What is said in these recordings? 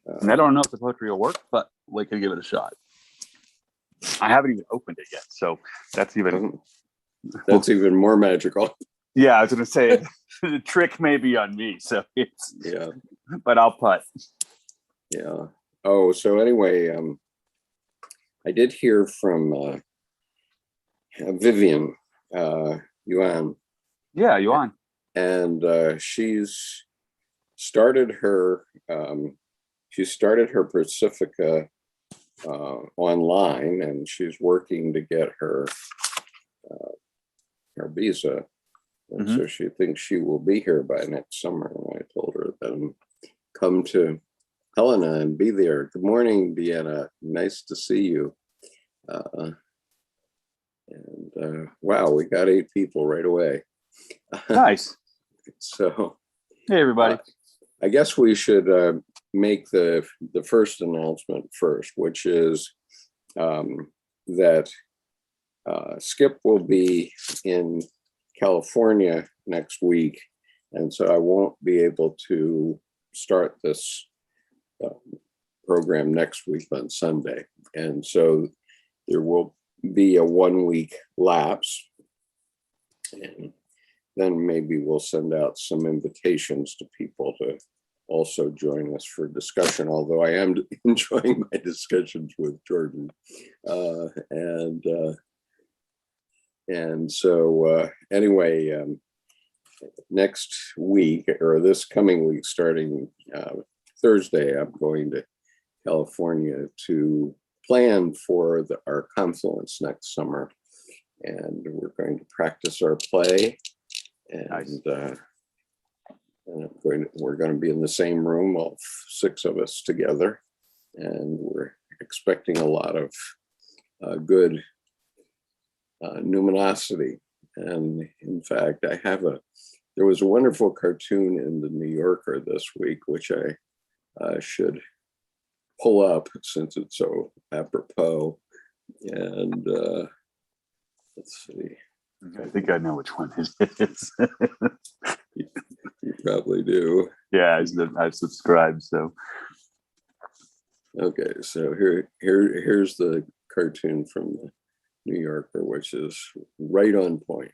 And I don't know if the poetry will work, but we can give it a shot. I haven't even opened it yet, so that's even more magical. Yeah, I was going to say the trick may be on me, so it's but I'll putt. Yeah. Oh, so anyway, I did hear from Vivian Yuan. Yeah, Yuan. And she's started her Pacifica online, and she's working to get her visa, and so she thinks she will be here by next summer. And I told her then come to Helena and be there. Good morning, Deanna. Nice to see you. Wow, we got 8 people right away. Nice. So, hey everybody. I guess we should make the first announcement first, which is that Skip will be in California next week, and so I won't be able to start this program next week on Sunday, and so there will be a 1-week lapse, and then maybe we'll send out some invitations to people to also join us for discussion, although I am enjoying my discussions with Jordan. And so anyway, next week, or this coming week, starting Thursday, I'm going to California to plan for our confluence next summer. And we're going to practice our play. And nice. We're going to be in the same room, all 6 of us together, and we're expecting a lot of good numinosity. And in fact, there was a wonderful cartoon in the New Yorker this week, which I should pull up since it's so apropos. And let's see. I think I know which one it is. You probably do. Yeah, I've subscribed. So okay, so here's the cartoon from the New Yorker, which is right on point.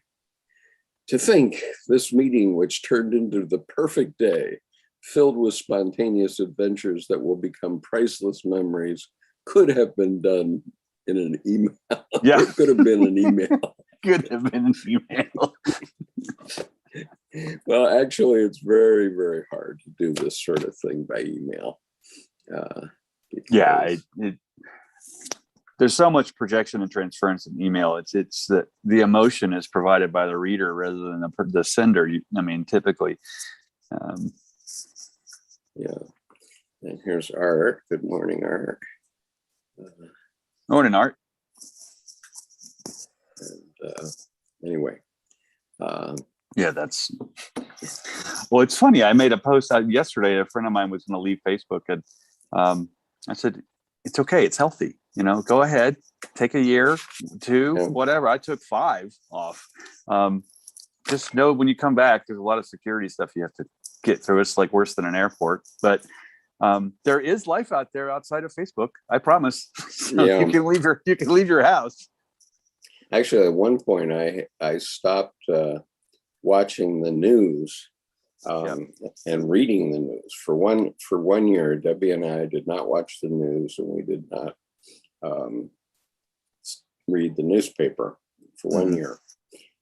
To think this meeting, which turned into the perfect day, filled with spontaneous adventures that will become priceless memories, could have been done in an email. Yeah, it could have been an email. Could have been an email. Well, actually, it's very, very hard to do this sort of thing by email. There's so much projection and transference in email. It's that the emotion is provided by the reader rather than the sender. Typically. Yeah. And here's Art. Good morning, Art. Morning, Art. And anyway. Yeah, well, it's funny. I made a post yesterday. A friend of mine was going to leave Facebook, and I said, it's okay. It's healthy. Go ahead, take a year, 2, whatever. I took 5 off. Just know when you come back, there's a lot of security stuff you have to get through. It's like worse than an airport, but there is life out there outside of Facebook. I promise. So you can leave your house. Actually, at one point, I stopped watching the news and reading the news. For one year, Debbie and I did not watch the news, and we did not read the newspaper for 1 year.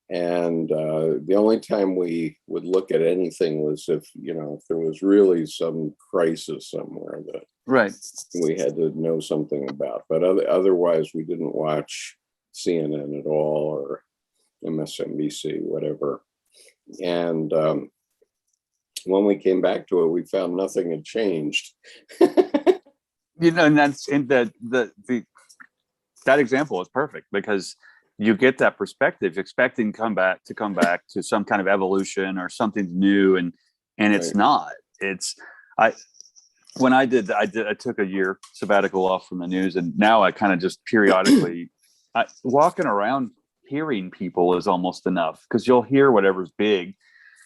And the only time we would look at anything was if there was really some crisis somewhere that we had to know something about. But otherwise, we didn't watch CNN at all, or MSNBC, whatever. And when we came back to it, we found nothing had changed. And that's in that example is perfect, because you get that perspective, expecting to come back to some kind of evolution or something new, and it's not. I took a year sabbatical off from the news, and now I kind of just periodically walking around hearing people is almost enough, because you'll hear whatever's big.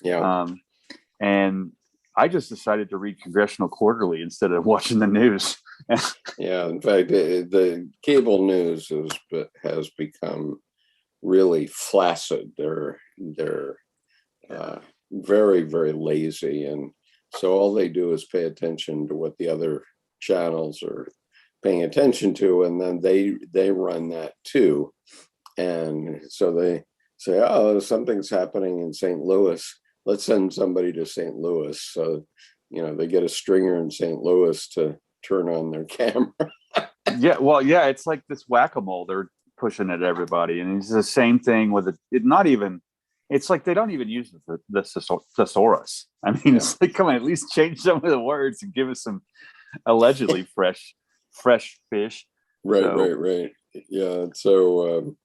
And I just decided to read Congressional Quarterly instead of watching the news. Yeah, in fact, the cable news has become really flaccid. They're very, very lazy, and so all they do is pay attention to what the other channels are paying attention to, and then they run that too. And so they say, oh, something's happening in St. Louis, let's send somebody to St. Louis. So, they get a stringer in St. Louis to turn on their camera. Yeah, it's like this whack-a-mole they're pushing at everybody, and it's the same thing with it's like they don't even use the thesaurus. I mean, It's like, come on, at least change some of the words and give us some allegedly fresh fish. Right. Yeah. So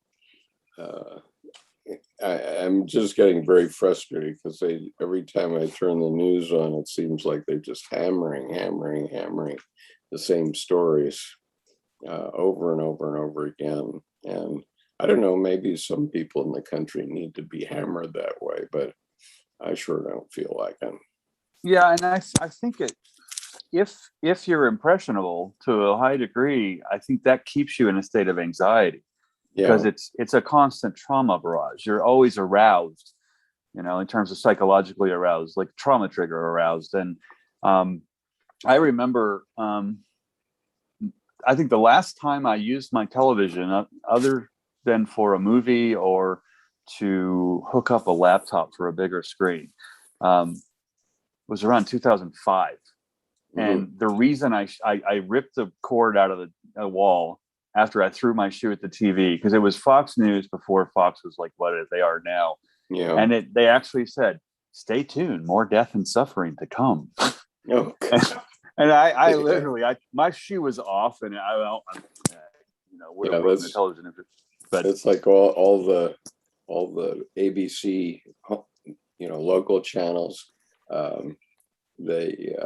I'm just getting very frustrated because every time I turn the news on, it seems like they're just hammering the same stories over and over and over again. And I don't know, maybe some people in the country need to be hammered that way, but I sure don't feel like it. Yeah, and I think if you're impressionable to a high degree, I think that keeps you in a state of anxiety, because it's a constant trauma barrage. You're always aroused, in terms of psychologically aroused, like trauma trigger aroused. And I remember, I think the last time I used my television, other than for a movie or to hook up a laptop for a bigger screen, was around 2005. Mm-hmm. And the reason I ripped the cord out of the wall after I threw my shoe at the TV, because it was Fox News before Fox was like what they are now. Yeah. And they actually said, stay tuned, more death and suffering to come. Oh, and I literally, my shoe was off, and I would have broken the television. But it's like all the ABC, local channels. They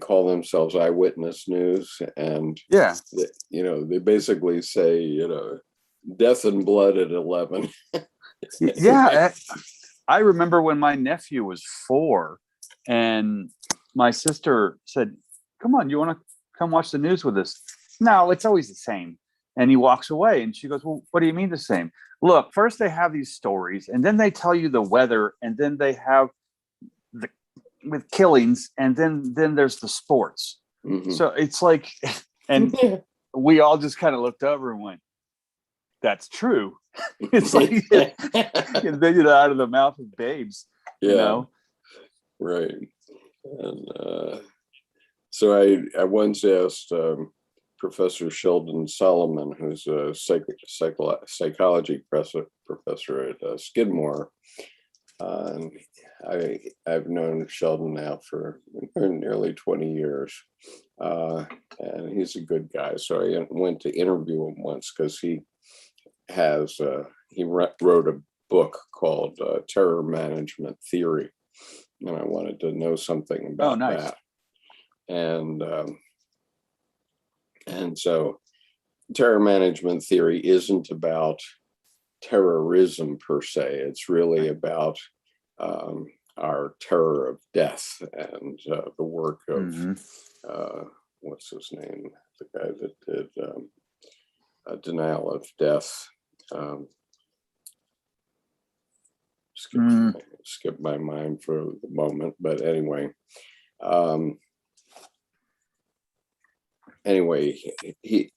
call themselves eyewitness news, and they basically say death and blood at 11. Yeah, I remember when my nephew was 4, and my sister said, "Come on, you want to come watch the news with us?" No, it's always the same. And he walks away, and she goes, "Well, what do you mean the same? Look, first they have these stories, and then they tell you the weather, and then they have with killings, and then there's the sports." Mm-hmm. So it's like, and we all just kind of looked over and went, "That's true." It's like out of the mouth of babes. Right. And so I once asked Professor Sheldon Solomon, who's a psychology professor at Skidmore. And I've known Sheldon now for nearly 20 years. And he's a good guy. So I went to interview him once because he wrote a book called Terror Management Theory. And I wanted to know something about that. And so terror management theory isn't about terrorism per se. It's really about our terror of death and the work of what's his name, the guy that did denial of death. Skip my mind for the moment, but anyway. He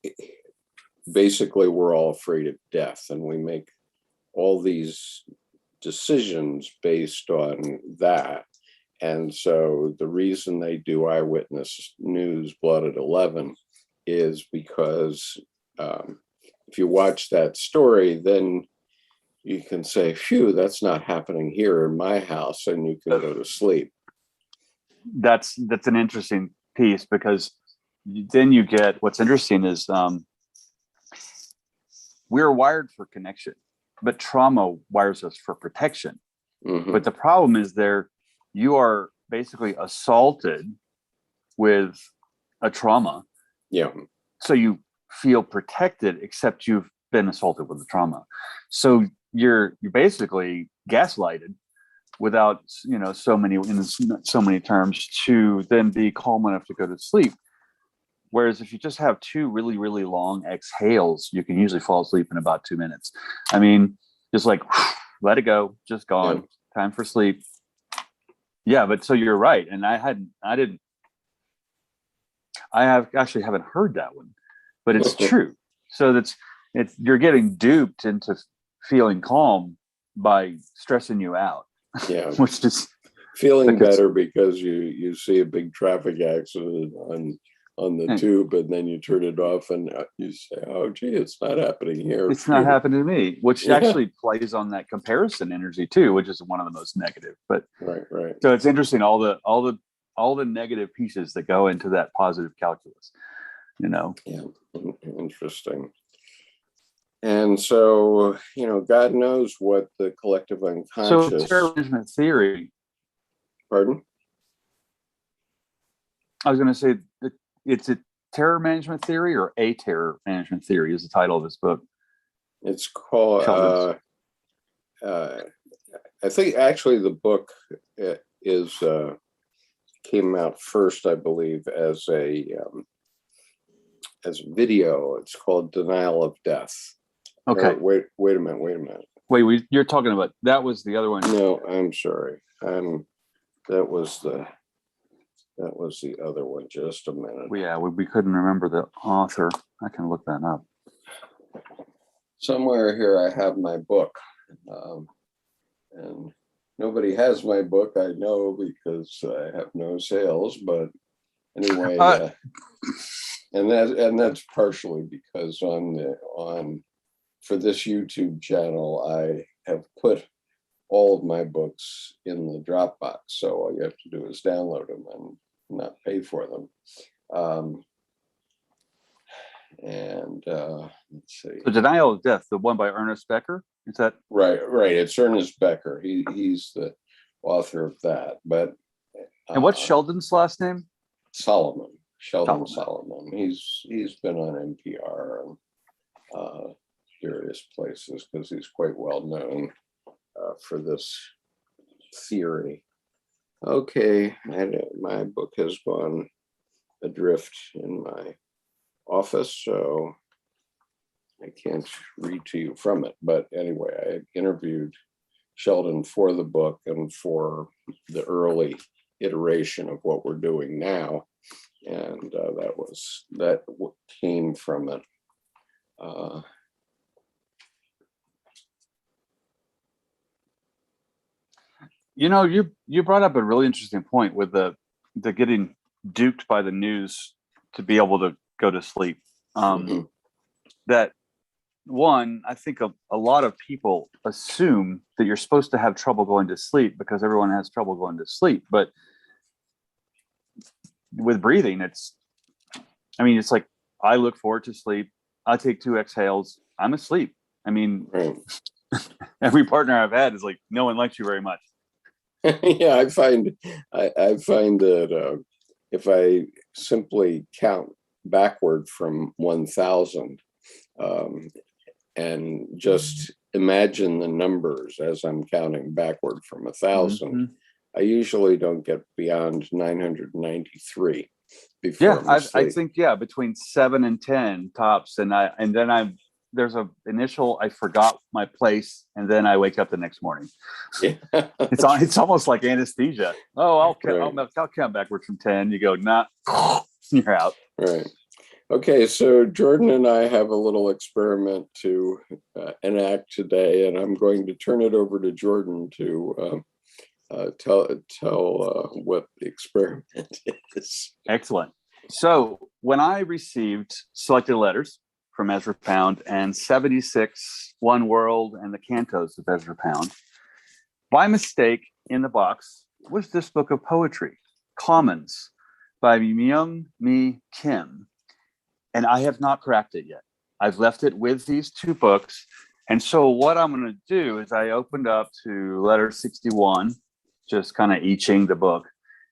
basically, we're all afraid of death, and we make all these decisions based on that. And so the reason they do eyewitness news, blood at 11, is because if you watch that story, then you can say, phew, that's not happening here in my house, and you can go to sleep. That's an interesting piece, because then you get, what's interesting is we're wired for connection, but trauma wires us for protection. Mm-hmm. But the problem is you are basically assaulted with a trauma. Yeah. So you feel protected, except you've been assaulted with the trauma. So you're basically gaslighted without, so many terms, to then be calm enough to go to sleep. Whereas if you just have two really, really long exhales, you can usually fall asleep in about 2 minutes. I mean, just like, let it go, just gone, time for sleep. Yeah, but so you're right. And I haven't heard that one, but it's true. So you're getting duped into feeling calm by stressing you out. Yeah. Which is feeling better because you see a big traffic accident on the tube, and then you turn it off and you say, oh gee, it's not happening here. It's not happening to me, which actually plays on that comparison energy too, which is one of the most negative. But right. So it's interesting, all the negative pieces that go into that positive calculus, Yeah. Interesting. And so, God knows what the collective unconscious. So terror management theory. Pardon? I was going to say that it's a terror management theory, or a terror management theory is the title of this book. It's called, I think actually the book came out first, I believe, as a video. It's called Denial of Death. Okay. Wait a minute. Wait, you're talking about, that was the other one. No, I'm sorry. That was the other one. Just a minute. We couldn't remember the author. I can look that up. Somewhere here I have my book, and nobody has my book, I know, because I have no sales. But anyway, and that's partially because for this YouTube channel, I have put all of my books in the Dropbox, so all you have to do is download them and not pay for them. Let's see. The Denial of Death, the one by Ernest Becker, is that right? It's Ernest Becker. He's the author of that. But and what's Sheldon's last name? Sheldon Solomon. He's been on NPR and various places because he's quite well known for this theory. Okay, my book has gone adrift in my office, so I can't read to you from it. But anyway, I interviewed Sheldon for the book and for the early iteration of what we're doing now, and that came from it. You brought up a really interesting point with the getting duped by the news to be able to go to sleep. That one, I think a lot of people assume that you're supposed to have trouble going to sleep because everyone has trouble going to sleep. But with breathing, it's like, I look forward to sleep. I take 2 exhales. I'm asleep. I mean, every partner I've had is like, no one likes you very much. Yeah, I find that if I simply count backward from 1,000 and just imagine the numbers as I'm counting backward from 1,000, I usually don't get beyond 993 before. I think between 7 and 10 tops, and then there's a initial, I forgot my place, and then I wake up the next morning. Yeah. It's almost like anesthesia. Oh, I'll count backwards from 10. You go, nah, you're out. Right. Okay, so Jordan and I have a little experiment to enact today, and I'm going to turn it over to Jordan to tell what the experiment is. Excellent. So when I received selected letters from Ezra Pound and 76 One World and the cantos of Ezra Pound, by mistake in the box was this book of poetry, Commons, by Myung Kim. And I have not cracked it yet. I've left it with these 2 books. And so what I'm going to do is I opened up to letter 61, just kind of eaching the book.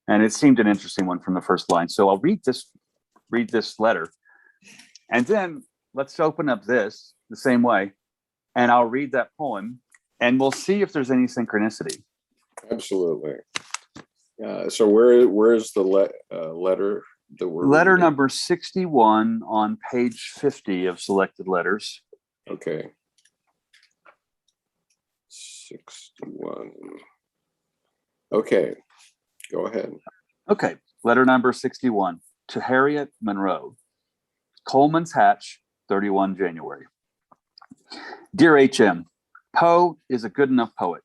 And it seemed an interesting one from the first line. So I'll read this letter. And then let's open up this the same way. And I'll read that poem. And we'll see if there's any synchronicity. Absolutely. So where's the letter that we're Letter reading? number 61 on page 50 of selected letters. Okay. 61. Okay, go ahead. Okay, letter number 61 to Harriet Monroe, Coleman's Hatch, 31 January. Dear H.M., Poe is a good enough poet,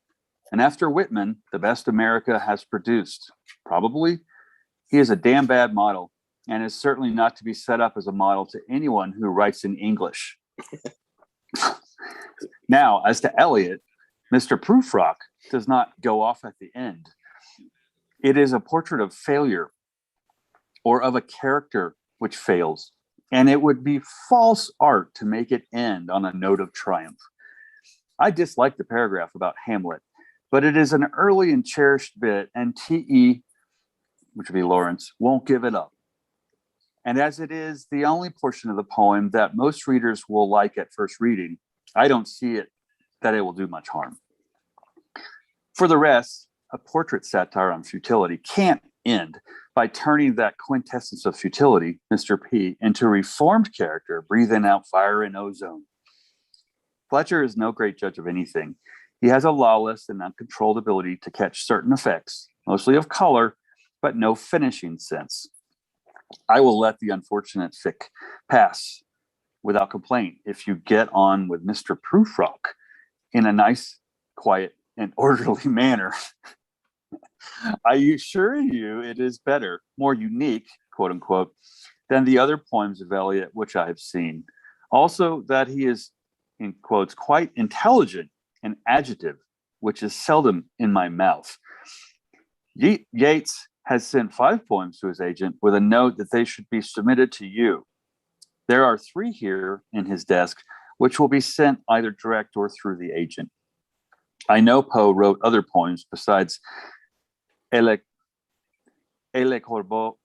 and after Whitman, the best America has produced. Probably, he is a damn bad model, and is certainly not to be set up as a model to anyone who writes in English. Now, as to Eliot, Mr. Prufrock does not go off at the end. It is a portrait of failure, or of a character which fails, and it would be false art to make it end on a note of triumph. I dislike the paragraph about Hamlet, but it is an early and cherished bit, and T.E., which would be Lawrence, won't give it up. And as it is the only portion of the poem that most readers will like at first reading, I don't see it that it will do much harm. For the rest, a portrait satire on futility can't end by turning that quintessence of futility, Mr. P, into a reformed character, breathing out fire and ozone. Fletcher is no great judge of anything. He has a lawless and uncontrolled ability to catch certain effects, mostly of color, but no finishing sense. I will let the unfortunate fic pass without complaint if you get on with Mr. Prufrock in a nice, quiet, and orderly manner. I assure you it is better, more unique, quote unquote, than the other poems of Eliot which I have seen. Also, that he is, in quotes, quite intelligent and adjective, which is seldom in my mouth. Yeats has sent 5 poems to his agent with a note that they should be submitted to you. There are 3 here in his desk, which will be sent either direct or through the agent. I know Poe wrote other poems besides Elle Corbeau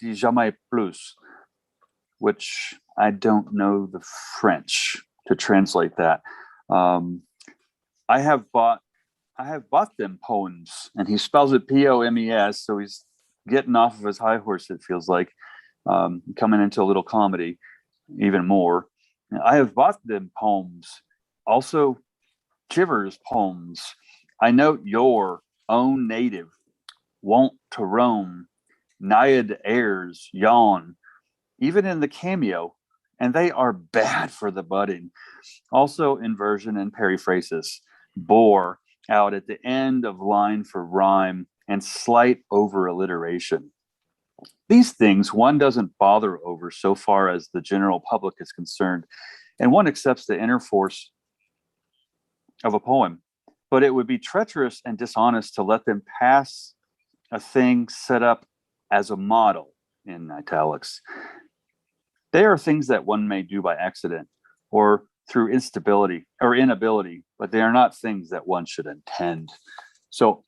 de Jamais Plus, which I don't know the French to translate that. I have bought them poems, and he spells it P-O-M-E-S, so he's getting off of his high horse, it feels like, coming into a little comedy even more. I have bought them poems, also Chivers poems. I note your own native, wont to roam, naiad airs, yawn, even in the cameo, and they are bad for the budding. Also inversion and periphrasis, bore out at the end of line for rhyme, and slight over alliteration. These things one doesn't bother over so far as the general public is concerned, and one accepts the inner force of a poem. But it would be treacherous and dishonest to let them pass a thing set up as a model, in italics. They are things that one may do by accident or through instability or inability, but they are not things that one should intend. So,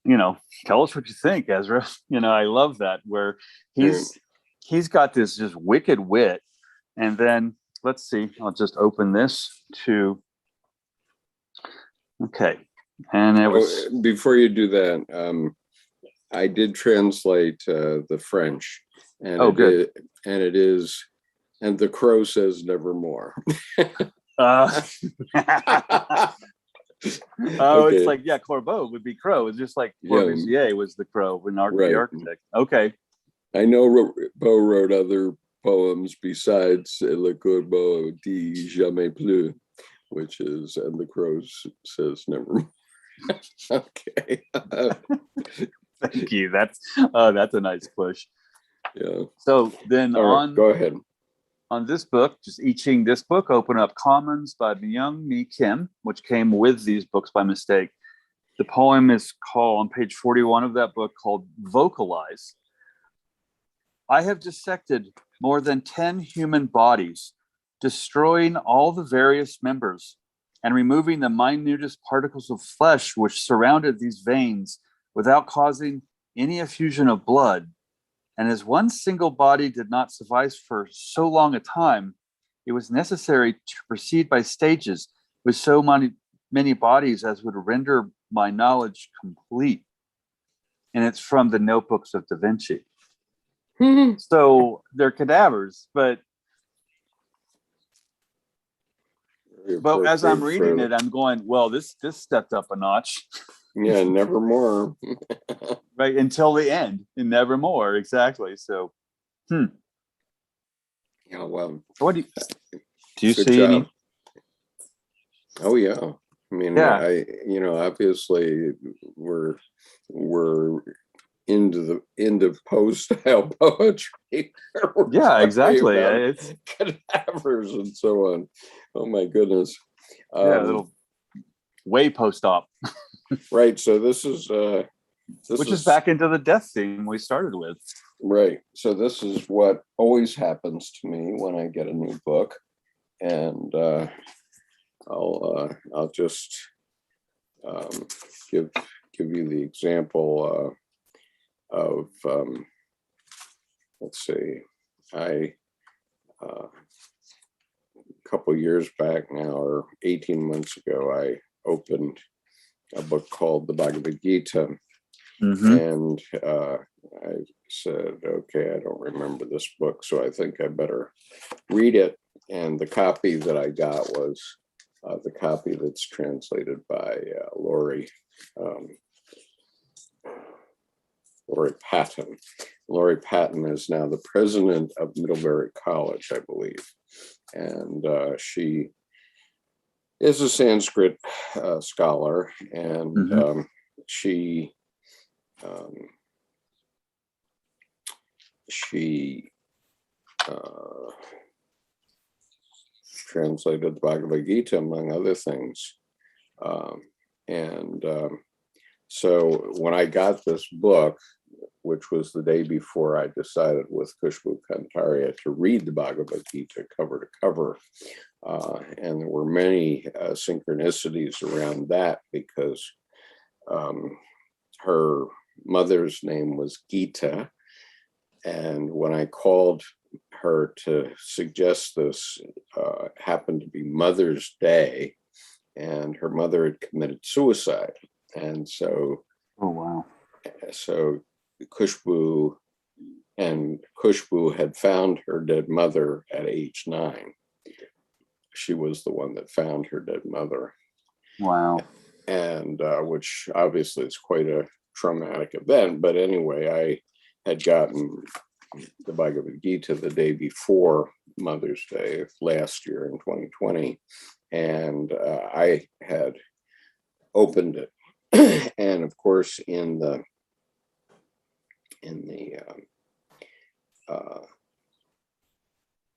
tell us what you think, Ezra. I love that, where he's got this just wicked wit. And then let's see, I'll just open this to, okay. And it was, before you do that, I did translate the French, and it is, and the crow says nevermore. Okay. It's like, Corbeau would be crow. It's just like Corbusier was the crow when the architect. Okay. I know Poe wrote other poems besides Le Corbeau dit jamais plus, which is, and the crow says nevermore. Okay. Thank you. That's a nice push. Yeah. So then go ahead. On this book, just eaching this book, open up Commons by Myung Mi Kim, which came with these books by mistake. The poem is called, on page 41 of that book, called Vocalize. I have dissected more than 10 human bodies, destroying all the various members and removing the minutest particles of flesh which surrounded these veins without causing any effusion of blood. And as one single body did not suffice for so long a time, it was necessary to proceed by stages with so many bodies as would render my knowledge complete. And it's from the notebooks of Da Vinci. So they're cadavers, but as I'm reading it, I'm going, well, this stepped up a notch. Yeah, nevermore. Right, until the end, and nevermore. Exactly. So, yeah. Well, what do you see job. any? Oh yeah. I mean, yeah. Obviously we're into post-style poetry. Yeah, exactly. It's cadavers and so on. Oh my goodness. Yeah, a little way post-op. Right. So this is which is back into the death theme we started with. Right. So this is what always happens to me when I get a new book, and I'll just give you the example of let's see, a couple years back now, or 18 months ago, I opened a book called the Bhagavad Gita. And I said, okay, I don't remember this book, so I think I better read it. And the copy that I got was the copy that's translated by Lori Patton. Lori Patton is now the president of Middlebury College, I believe. And she is a Sanskrit scholar, and she translated the Bhagavad Gita, among other things. So when I got this book, which was the day before I decided with Khushbu Kantaria to read the Bhagavad Gita cover to cover, and there were many synchronicities around that, because her mother's name was Gita, and when I called her to suggest this, happened to be Mother's Day, and her mother had committed suicide. And so, oh wow! So Khushbu had found her dead mother at age 9. She was the one that found her dead mother. Wow! And which obviously is quite a traumatic event. But anyway, I had gotten the Bhagavad Gita the day before Mother's Day last year in 2020, and I had opened it. And of course, in the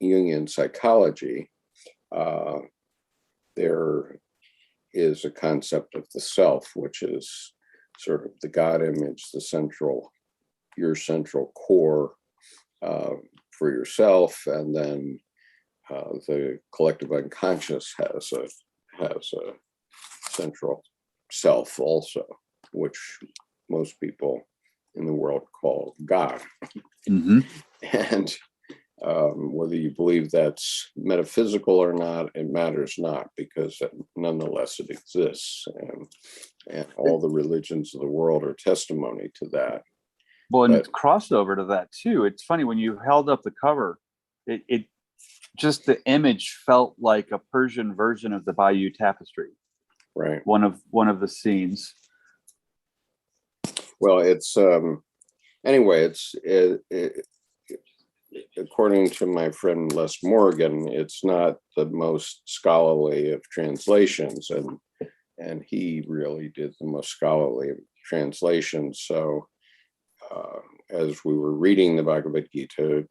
Jungian Psychology, there is a concept of the self, which is sort of the God image, your central core for yourself, and then the collective unconscious has a central self also, which most people in the world call God. And whether you believe that's metaphysical or not, it matters not, because nonetheless it exists, and all the religions of the world are testimony to that. Well, and it's crossover to that too. It's funny, when you held up the cover, it just, the image felt like a Persian version of the Bayeux Tapestry. Right. One of the scenes. Well, it's anyway, it's according to my friend Les Morgan, it's not the most scholarly of translations, and he really did the most scholarly of translations. So as we were reading the Bhagavad Gita,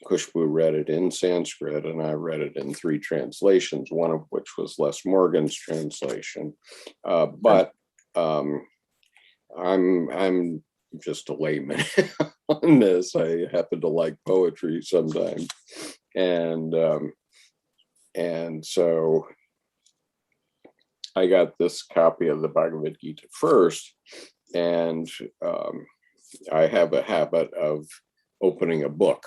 Khushbu read it in Sanskrit, and I read it in 3 translations, one of which was Les Morgan's translation. But I'm just a layman on this. I happen to like poetry sometimes, and so I got this copy of the Bhagavad Gita first, and I have a habit of opening a book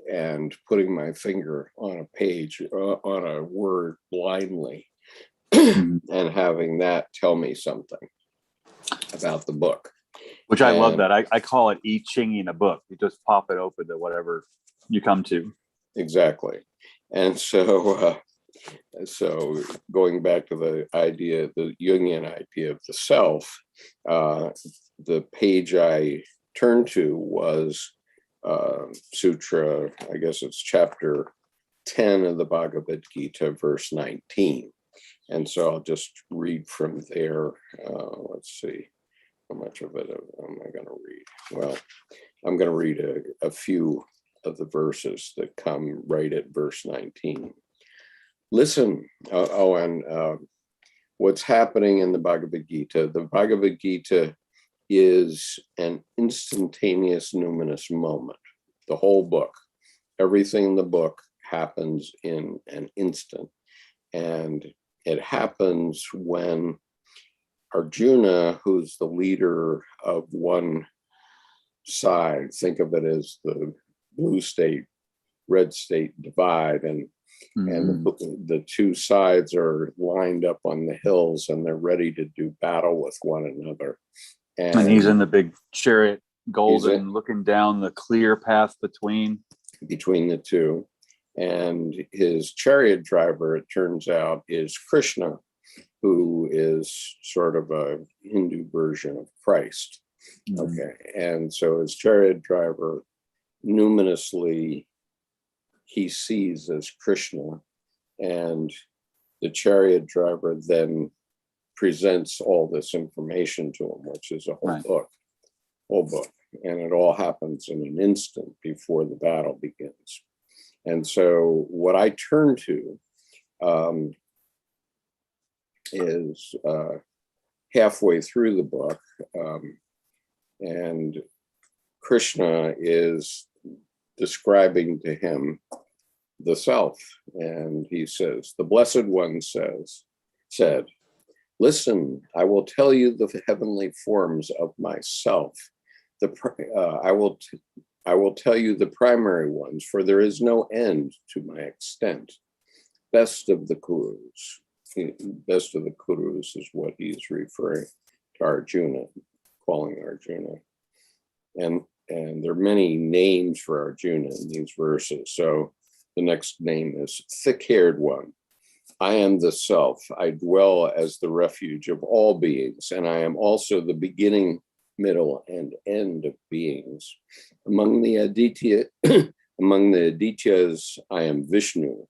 and putting my finger on a page, on a word blindly. and having that tell me something about the book. Which I love that. I call it I-Chinging a book. You just pop it open to whatever you come to. Exactly. And so going back to the idea, the Jungian idea of the self, the page I turned to was Sutra, I guess it's chapter 10 of the Bhagavad Gita, verse 19. And so I'll just read from there. Let's see. How much of it am I going to read? Well, I'm going to read a few of the verses that come right at verse 19. Listen. What's happening in the Bhagavad Gita? The Bhagavad Gita is an instantaneous numinous moment. The whole book, everything in the book happens in an instant. And it happens when Arjuna, who's the leader of one side, think of it as the blue state, red state divide, and the two sides are lined up on the hills and they're ready to do battle with one another. And he's in the big chariot, golden, looking down the clear path between the two. And his chariot driver, it turns out, is Krishna, who is sort of a Hindu version of Christ. Okay. And so his chariot driver, numinously, he sees as Krishna, and the chariot driver then presents all this information to him, which is a whole book. And it all happens in an instant before the battle begins. And so what I turn to is halfway through the book, and Krishna is describing to him the self, and he says, the Blessed One said, listen, I will tell you the heavenly forms of myself. I will tell you the primary ones, for there is no end to my extent. Best of the Kurus. Best of the Kurus is what he's referring to Arjuna, calling Arjuna. And there are many names for Arjuna in these verses. So the next name is thick-haired one. I am the self. I dwell as the refuge of all beings, and I am also the beginning, middle, and end of beings. Among the Adityas, I am Vishnu.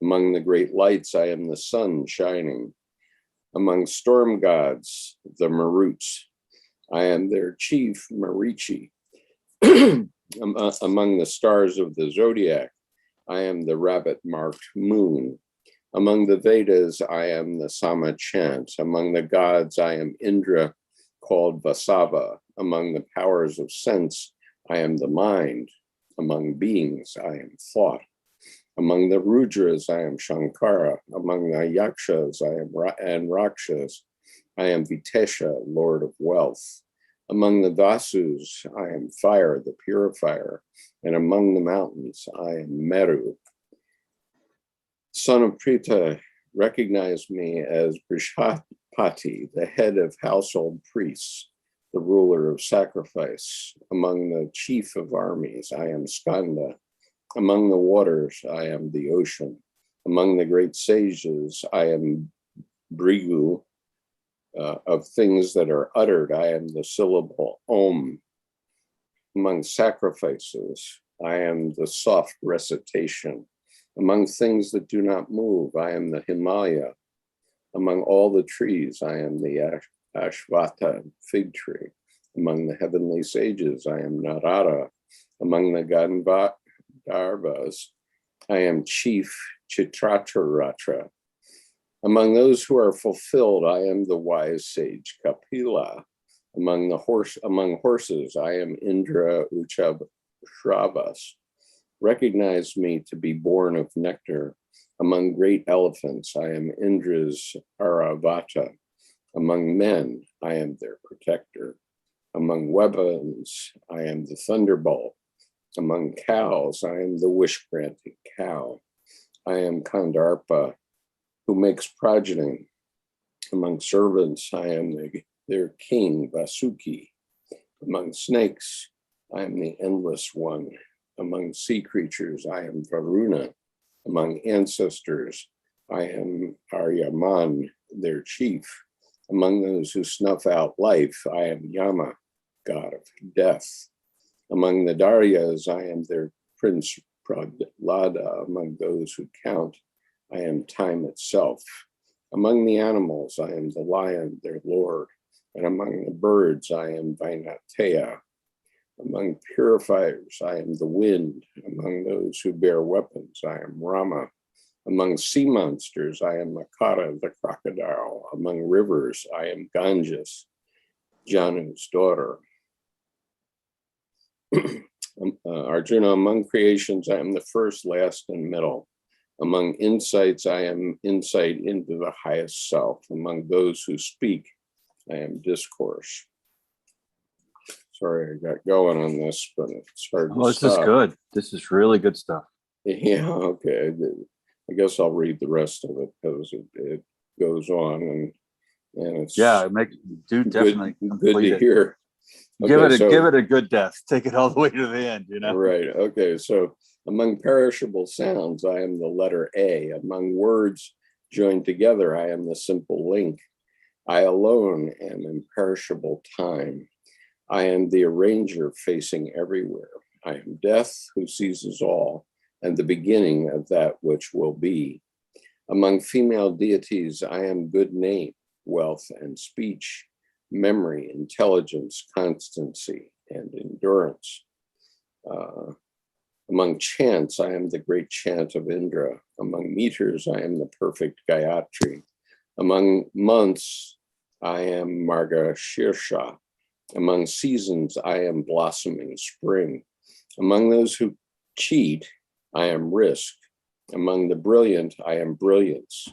Among the great lights, I am the sun shining. Among storm gods, the Maruts, I am their chief, Marichi. Among the stars of the zodiac, I am the rabbit-marked moon. Among the Vedas, I am the Sama chant. Among the gods, I am Indra, called Vasava. Among the powers of sense, I am the mind. Among beings, I am thought. Among the Rudras, I am Shankara. Among the Yakshas, and Rakshas, I am Vitesha, Lord of Wealth. Among the Vasus, I am fire, the purifier. And among the mountains, I am Meru. Son of Prita, recognize me as Brishapati, the head of household priests, the ruler of sacrifice. Among the chief of armies, I am Skanda. Among the waters, I am the ocean. Among the great sages, I am Brigu. Of things that are uttered, I am the syllable Om. Among sacrifices, I am the soft recitation. Among things that do not move, I am the Himalaya. Among all the trees, I am the Ashvata fig tree. Among the heavenly sages, I am Narada. Among the Gandharvas, I am chief Chitrataratra. Among those who are fulfilled, I am the wise sage Kapila. Among horses, I am Indra Uchabhravas. Recognize me to be born of nectar. Among great elephants, I am Indra's Aravata. Among men, I am their protector. Among weapons, I am the thunderbolt. Among cows, I am the wish-granting cow. I am Kandarpa, who makes progeny. Among servants, I am their king, Vasuki. Among snakes, I am the endless one. Among sea creatures, I am Varuna. Among ancestors, I am Aryaman, their chief. Among those who snuff out life, I am Yama, god of death. Among the Daryas, I am their prince Prahlada. Among those who count, I am time itself. Among the animals, I am the lion, their lord. And among the birds, I am Vainateya. Among purifiers, I am the wind. Among those who bear weapons, I am Rama. Among sea monsters, I am Makara, the crocodile. Among rivers, I am Ganges, Janu's daughter. Arjuna, among creations, I am the first, last, and middle. Among insights, I am insight into the highest self. Among those who speak, I am discourse. Sorry, I got going on this, but it's hard to This stop. is good. This is really good stuff. Yeah, okay. I guess I'll read the rest of it because it goes on and it's definitely good to hear. Give it a good death. Take it all the way to the end, Right. Okay. So among perishable sounds, I am the letter A. Among words joined together, I am the simple link. I alone am imperishable time. I am the arranger facing everywhere. I am death who seizes all, and the beginning of that which will be. Among female deities, I am good name, wealth, and speech, memory, intelligence, constancy, and endurance. Among chants, I am the great chant of Indra. Among meters, I am the perfect Gayatri. Among months, I am Margashirsha. Among seasons, I am blossoming spring. Among those who cheat, I am risk. Among the brilliant, I am brilliance.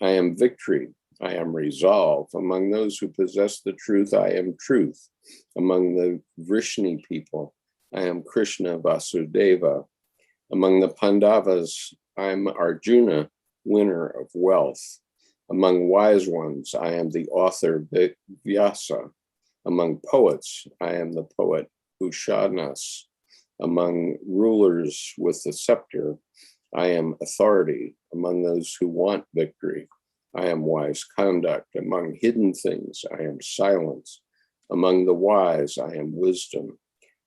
I am victory. I am resolve. Among those who possess the truth, I am truth. Among the Vrishni people, I am Krishna Vasudeva. Among the Pandavas, I am Arjuna, winner of wealth. Among wise ones, I am the author Vyasa. Among poets, I am the poet Ushanas. Among rulers with the scepter, I am authority. Among those who want victory, I am wise conduct. Among hidden things, I am silence. Among the wise, I am wisdom.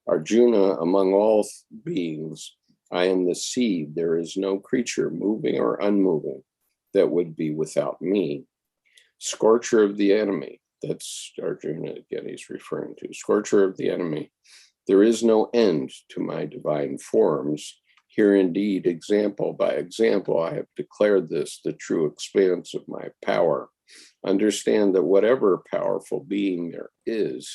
Arjuna, among all beings, I am the seed. There is no creature, moving or unmoving, that would be without me. Scorcher of the enemy, that's Arjuna again he's referring to. Scorcher of the enemy, there is no end to my divine forms. Here indeed, example by example, I have declared this, the true expanse of my power. Understand that whatever powerful being there is,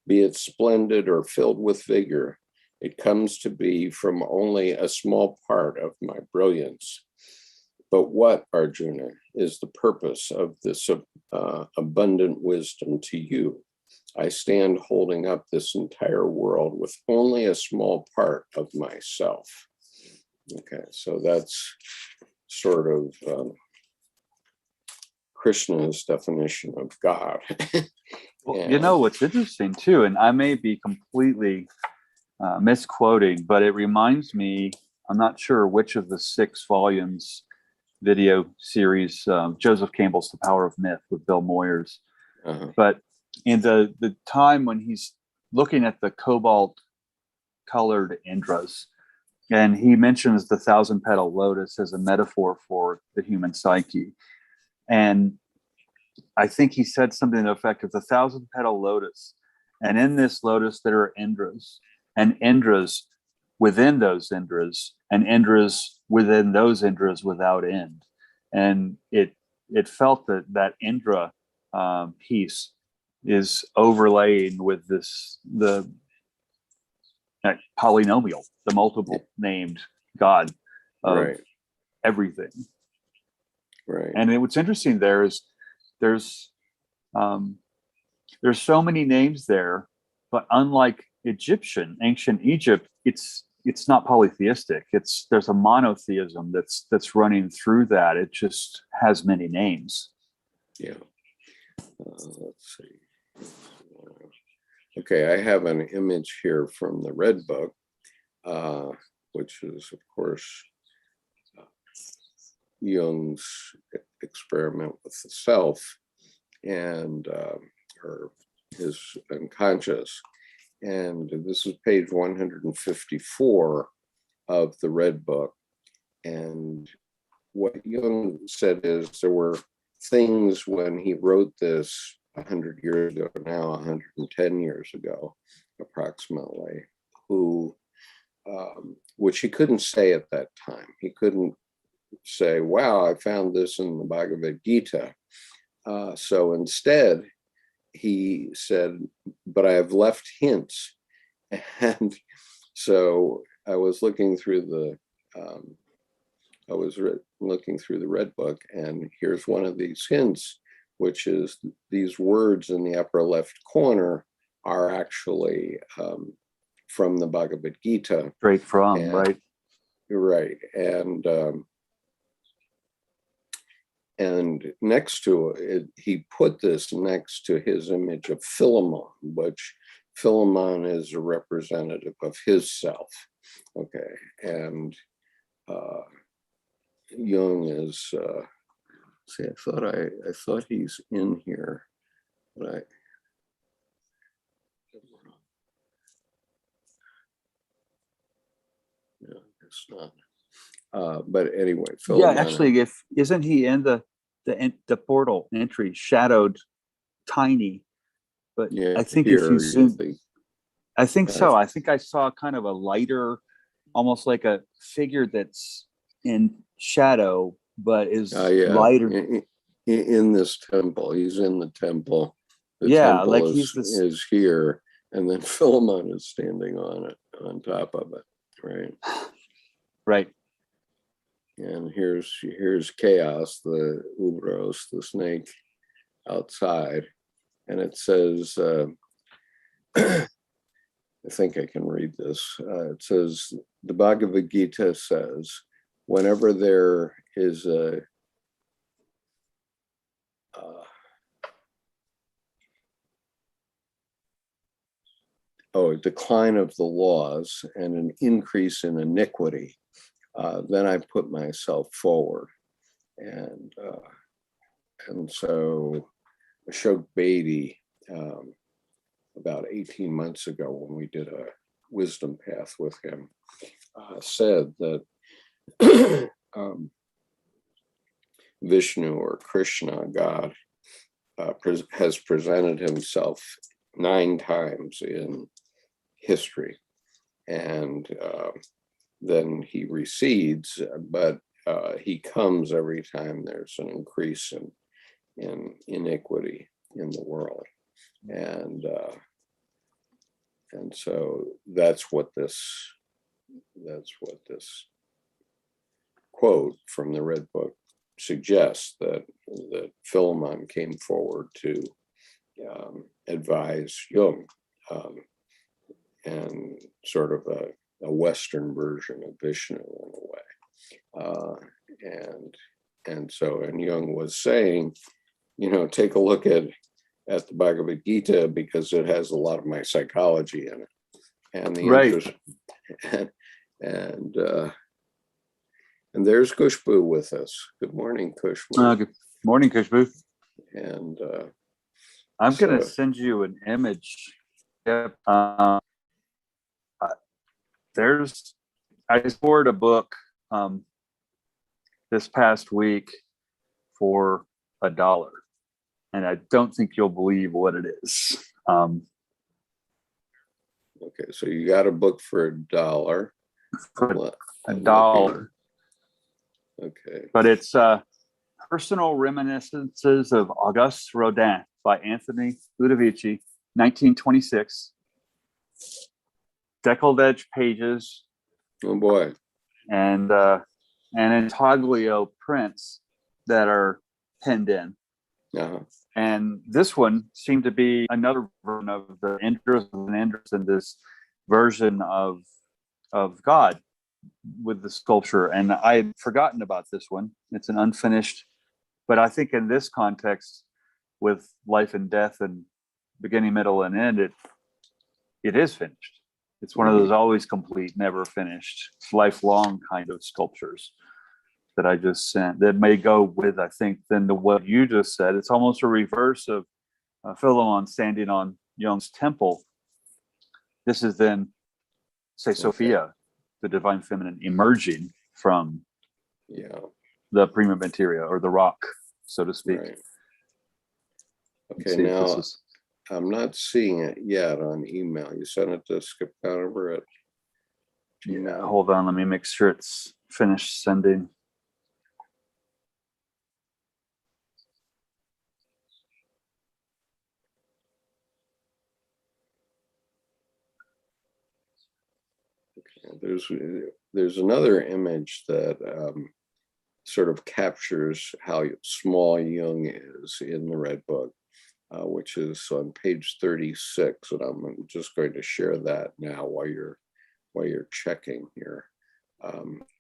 be it splendid or filled with vigor, it comes to be from only a small part of my brilliance. But what, Arjuna, is the purpose of this abundant wisdom to you? I stand holding up this entire world with only a small part of myself. Okay, so that's sort of Krishna's definition of God. Well, what's interesting too, and I may be completely misquoting, but it reminds me, I'm not sure which of the 6 volumes video series, Joseph Campbell's The Power of Myth with Bill Moyers. But in the time when he's looking at the cobalt colored Indras, and he mentions the 1,000-petal lotus as a metaphor for the human psyche. And I think he said something to the effect of the 1,000-petal lotus. And in this lotus, there are Indras, and Indras within those Indras, and Indras within those Indras without end. And it felt that Indra piece is overlaying with the polynomial, the multiple named God of everything. Right. And what's interesting there is there's so many names there, but unlike ancient Egypt, it's not polytheistic. There's a monotheism that's running through that. It just has many names. Yeah. Let's see. Okay, I have an image here from the Red Book, which is, of course, Jung's experiment with the self and or his unconscious. And this is page 154 of the Red Book. And what Jung said is there were things when he wrote this 100 years ago, now 110 years ago, approximately, which he couldn't say at that time. He couldn't say, wow, I found this in the Bhagavad Gita. So instead, he said, but I have left hints. And so I was looking through the looking through the Red Book, and here's one of these hints, which is these words in the upper left corner are actually from the Bhagavad Gita. Straight from, right? Right. And next to it, he put this next to his image of Philemon, which Philemon is a representative of his self. Okay. And Jung is, see, I thought he's in here, but no, it's not. But anyway, Philemon. Yeah, actually, isn't he in the portal entry shadowed tiny? But Yeah, I think here, if you zoom, I think so. I think I saw kind of a lighter, almost like a figure that's in shadow, but is lighter. In this temple, he's in the temple. The temple like is here, and then Philemon is standing on it, on top of it, right? Right. And here's Chaos, the Ubros, the snake, outside, and it says, I think I can read this. It says, the Bhagavad Gita says, whenever there is a decline of the laws and an increase in iniquity, then I put myself forward. And so Ashok Bedi, about 18 months ago when we did a wisdom path with him, said that Vishnu or Krishna, God, has presented himself 9 times in history. And then he recedes, but he comes every time there's an increase in iniquity in the world. And so that's what this quote from the Red Book suggests, that Philemon came forward to advise Jung, and sort of a Western version of Vishnu in a way. And Jung was saying, take a look at the Bhagavad Gita, because it has a lot of my psychology in it. And the interest, and there's Kushbu with us. Good morning, Kushbu. Good morning, Kushbu. And I'm going to send you an image. Yep. I scored a book this past week for $1, and I don't think you'll believe what it is. Okay, so you got a book for $1. For $1. Okay. But it's Personal Reminiscences of Auguste Rodin by Anthony Ludovici, 1926. Deckled edge pages. Oh boy. And intaglio prints that are pinned in. Uh-huh. And this one seemed to be another version of the interest in this version of God with the sculpture. And I had forgotten about this one. It's an unfinished, but I think in this context, with life and death and beginning, middle, and end, it is finished. It's one of those always complete, never finished, lifelong kind of sculptures that I just sent that may go with, I think, then to what you just said. It's almost a reverse of Philemon standing on Jung's temple. This is then, say, Sophia, the divine feminine, emerging from the prima materia, or the rock, so to speak. Right. Okay, now I'm not seeing it yet on email. You sent it to Skip Conover at Gmail. Yeah, hold on, let me make sure it's finished sending. There's another image that sort of captures how small Jung is in the Red Book, which is on page 36, and I'm just going to share that now while you're checking here.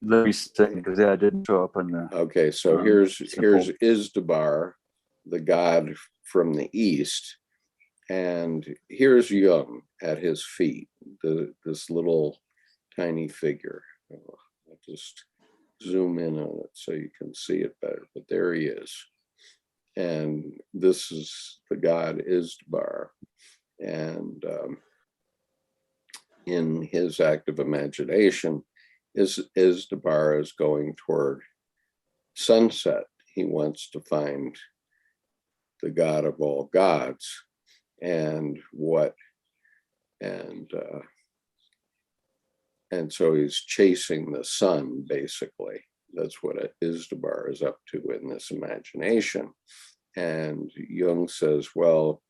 Let me see, because I didn't show up on the. Okay, so here's Izdubar, the god from the east, and here's Jung at his feet, this little tiny figure. I'll just zoom in on it so you can see it better, but there he is. And this is the god Izdubar. And in his active imagination, Izdubar is going toward sunset. He wants to find the god of all gods. And so he's chasing the sun, basically. That's what Izdubar is up to in this imagination. And Jung says, well,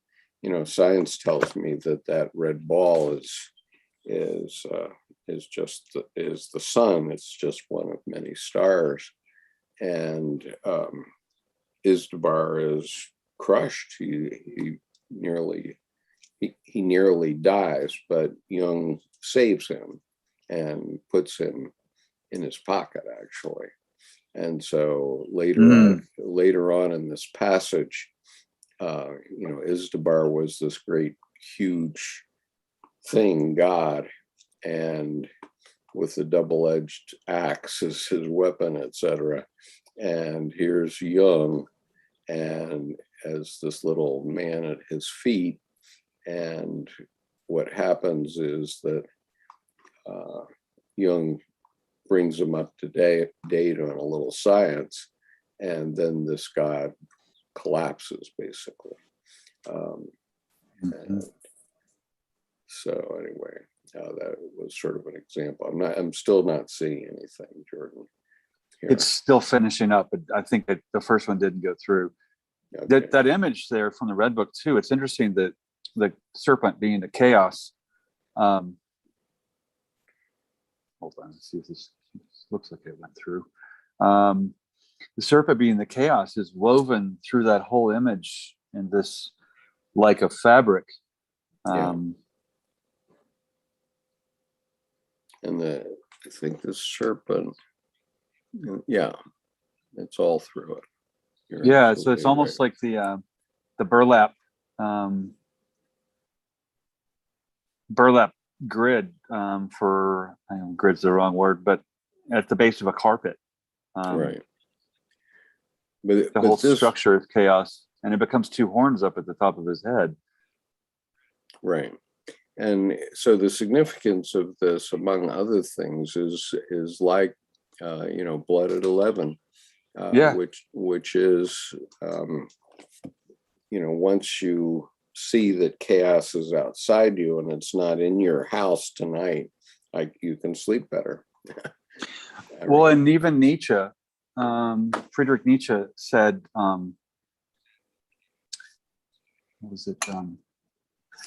science tells me that red ball is the sun. It's just one of many stars. And Izdubar is crushed. He nearly dies, but Jung saves him and puts him in his pocket, actually. And so later on in this passage, Izdubar was this great, huge thing, God, and with the double-edged axe as his weapon, etc. And here's Jung, and as this little man at his feet. And what happens is that Jung brings him up to date on a little science, and then this god collapses, basically. And so anyway, that was sort of an example. I'm still not seeing anything, Jordan. Here. It's still finishing up, but I think that the first one didn't go through. Okay. That image there from the Red Book too. It's interesting that the serpent being the chaos. Hold on, let's see if this looks like it went through. The serpent being the chaos is woven through that whole image in this like a fabric. And I think the serpent, it's all through it. So it's almost like the burlap grid for, I know grid's the wrong word, but at the base of a carpet. Right. But the whole structure is chaos, and it becomes two horns up at the top of his head. Right. And so the significance of this, among other things, is like, Blood at 11, which is, once you see that chaos is outside you and it's not in your house tonight, like, you can sleep better. Well, and even Nietzsche, Friedrich Nietzsche said, what was it?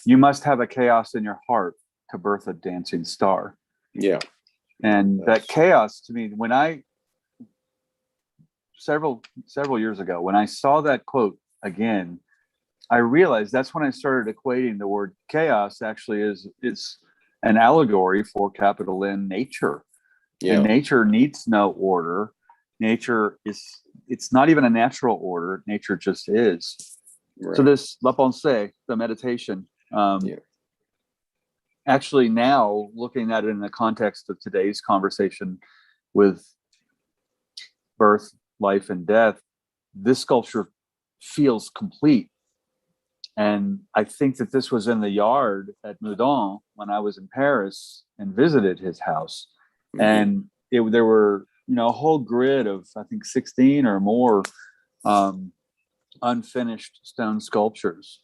You must have a chaos in your heart to birth a dancing star. Yeah. And that chaos, to me, when I several years ago, when I saw that quote again, I realized that's when I started equating the word chaos actually is an allegory for capital N nature. Yeah. And nature needs no order. Nature it's not even a natural order. Nature just is. Right. So this La Pensée, the meditation, Yeah. actually now looking at it in the context of today's conversation with birth, life, and death, this sculpture feels complete. And I think that this was in the yard at Meudon when I was in Paris and visited his house. Mhm. And there were, a whole grid of, I think, 16 or more unfinished stone sculptures.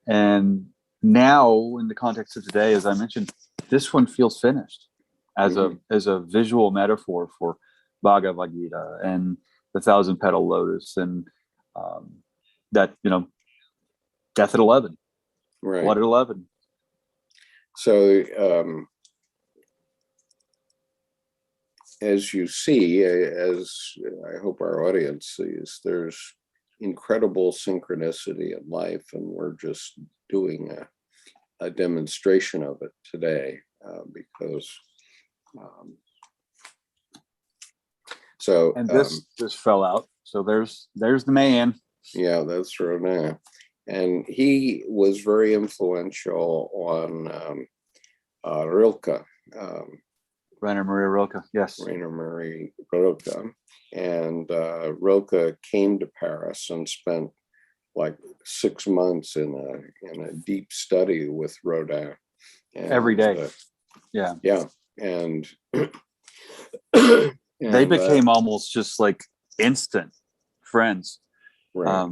And now, in the context of today, as I mentioned, this one feels finished as a visual metaphor for Bhagavad Gita and the Thousand Petal Lotus, and that death at 11, Right. blood at 11. So as you see, as I hope our audience sees, there's incredible synchronicity in life, and we're just doing a demonstration of it today because And this just fell out. So there's the man. Yeah, that's Rene. And he was very influential on Rilke. Rainer Maria Rilke, yes. Rainer Maria Rilke. And Rilke came to Paris and spent like 6 months in a deep study with Rodin. And, every day. Yeah. Yeah. And, they became almost just like instant friends. Right.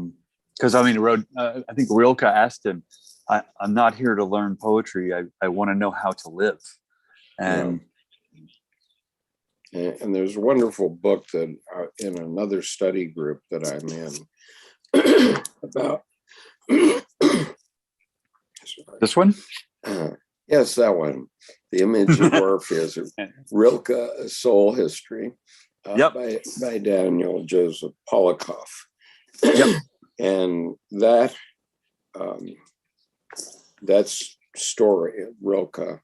Because I think Rilke asked him, I'm not here to learn poetry. I want to know how to live. And there's a wonderful book that in another study group that I'm in about this one? Yes, that one. The Image of Orpheus, Rilke, A Soul History, by Daniel Joseph Polikoff. Yep. And that story of Rilke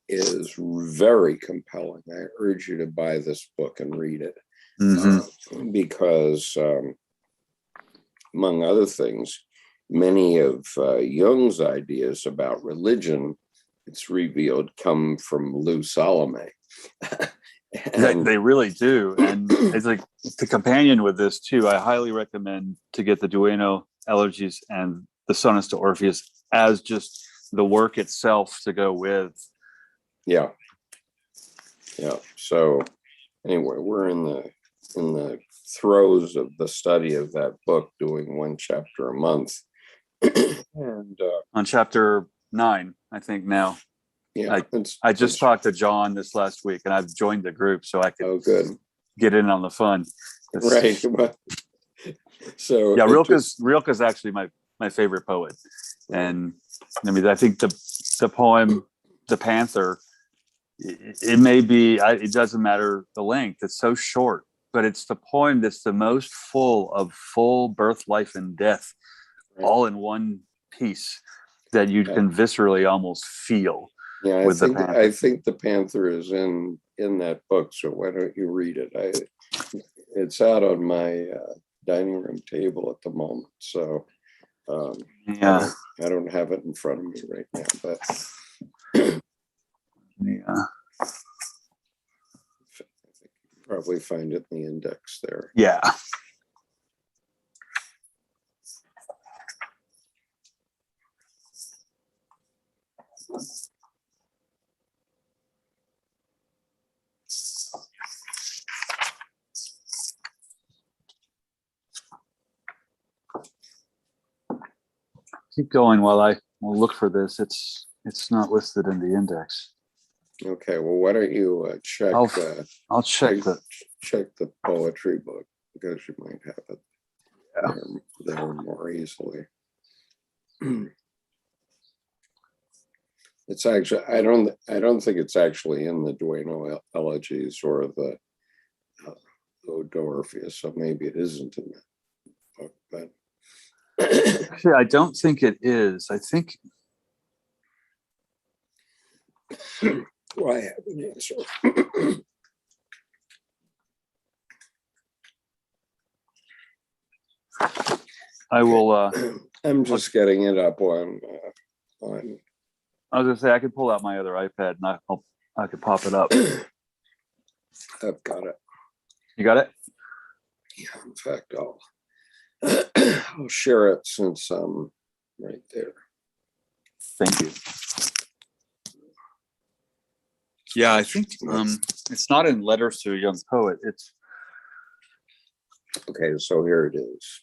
is very compelling. I urge you to buy this book and read it. Because among other things, many of Jung's ideas about religion, it's revealed, come from Lou Salome. They really do. And it's like the companion with this too. I highly recommend to get the Duino Elegies and the Sonnets to Orpheus as just the work itself to go with. Yeah. So anyway, we're in the throes of the study of that book, doing one chapter a month. And on chapter 9, I think now. Yeah, I just talked to John this last week, and I've joined the group so I could get in on the fun. Right. So yeah, Rilke's actually my favorite poet, and I think the poem, The Panther, it may be, it doesn't matter the length. It's so short, but it's the poem that's the most full of full birth, life, and death, all in one piece that you can viscerally almost feel. Yeah, I think the Panther is in that book. So why don't you read it? It's out on my dining room table at the moment. So I don't have it in front of me right now, but I think you probably find it in the index there. Yeah. Keep going while I will look for this. It's not listed in the index. Okay, well, why don't you check? I'll check the poetry book, because you might have it there more easily. It's actually, I don't think it's actually in the Duino Elegies or the Ode to Orpheus, so maybe it isn't in that book, but actually, I don't think it is. I think. Well, I have an answer. I will I'm just getting it up on. I was gonna say I could pull out my other iPad and I could pop it up. I've got it. You got it? Yeah. In fact, I'll share it since I'm right there. Thank you. Yeah, I think it's not in Letters to a Young Poet. It's okay. So here it is.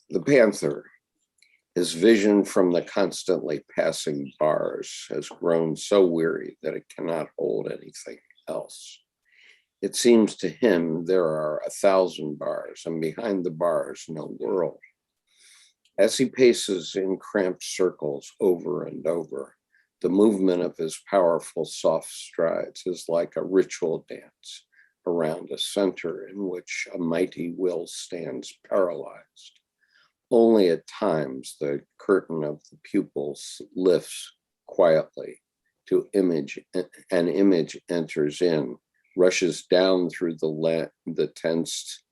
The Panther. His vision from the constantly passing bars has grown so weary that it cannot hold anything else. It seems to him there are 1,000 bars, and behind the bars, no world. As he paces in cramped circles over and over, the movement of his powerful soft strides is like a ritual dance around a center in which a mighty will stands paralyzed. Only at times the curtain of the pupils lifts quietly to an image enters in, rushes down through the tensed,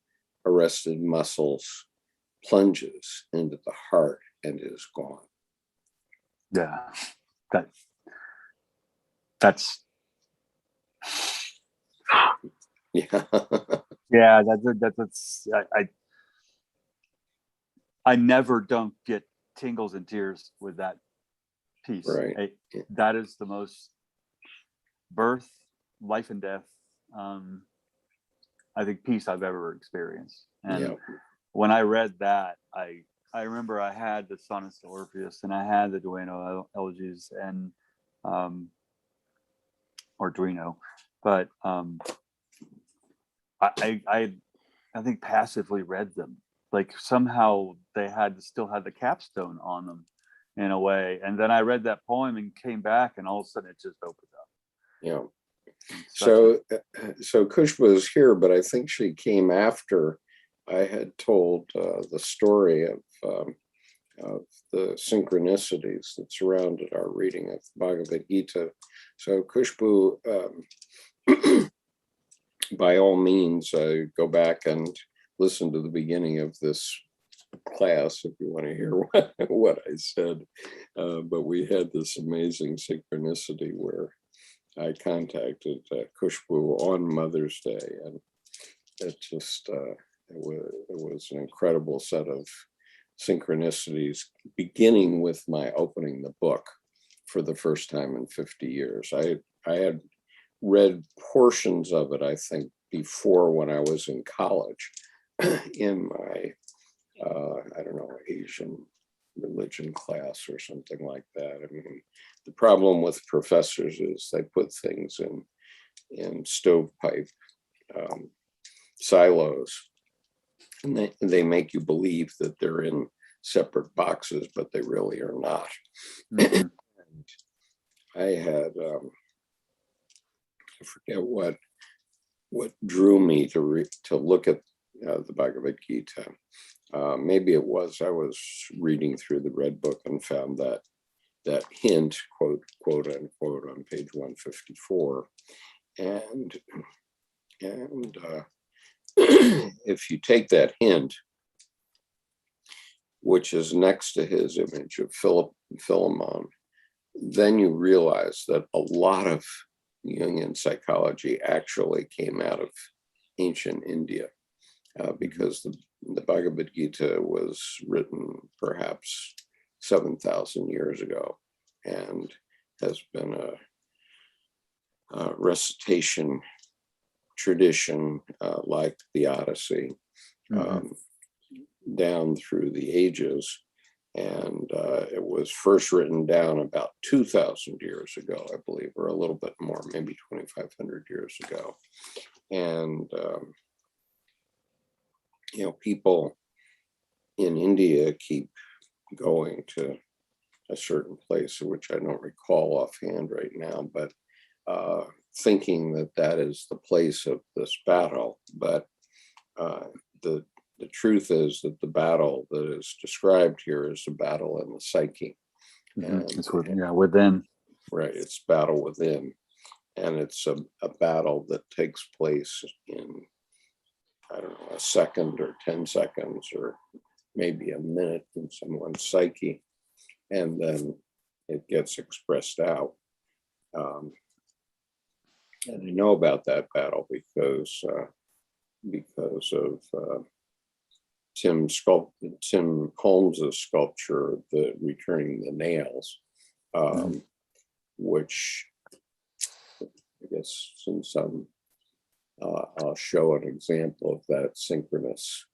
arrested muscles, plunges into the heart, and is gone. Yeah, that's yeah. Yeah, that's I never don't get tingles and tears with that piece. Right. That is the most birth, life and death, I think, piece I've ever experienced. And when I read that, I remember I had the Sonnets to Orpheus and I had the Duino elegies and or Duino, but I think passively read them. Like somehow they still had the capstone on them in a way. And then I read that poem and came back and all of a sudden it just opened up. Yeah. So Kushba is here, but I think she came after I had told the story of the synchronicities that surrounded our reading of the Bhagavad Gita. So Kushbu, by all means, go back and listen to the beginning of this class if you want to hear what I said. But we had this amazing synchronicity where I contacted Kushbu on Mother's Day, and it just it was an incredible set of synchronicities, beginning with my opening the book for the first time in 50 years. I had read portions of it, I think, before when I was in college in my, I don't know, Asian religion class or something like that. I mean, the problem with professors is they put things in stovepipe silos, and they make you believe that they're in separate boxes, but they really are not. Mm-hmm. I had, I forget what drew me to look at the Bhagavad Gita. Maybe it was I was reading through the Red Book and found that hint, quote unquote, on page 154, and if you take that hint, which is next to his image of Philemon, then you realize that a lot of Jungian psychology actually came out of ancient India, because the Bhagavad Gita was written perhaps 7,000 years ago and has been a recitation tradition like the Odyssey down through the ages. And it was first written down about 2,000 years ago, I believe, or a little bit more, maybe 2,500 years ago. And, people in India keep going to a certain place, which I don't recall offhand right now, but thinking that is the place of this battle. But the truth is that the battle that is described here is a battle in the psyche. And it's within. Right, it's battle within. And it's a battle that takes place in I don't know, a second or 10 seconds or maybe a minute in someone's psyche, and then it gets expressed out. And I know about that battle because of Tim Holmes's sculpture, the Returning the Nails, which I guess since I'll show an example of that synchronous.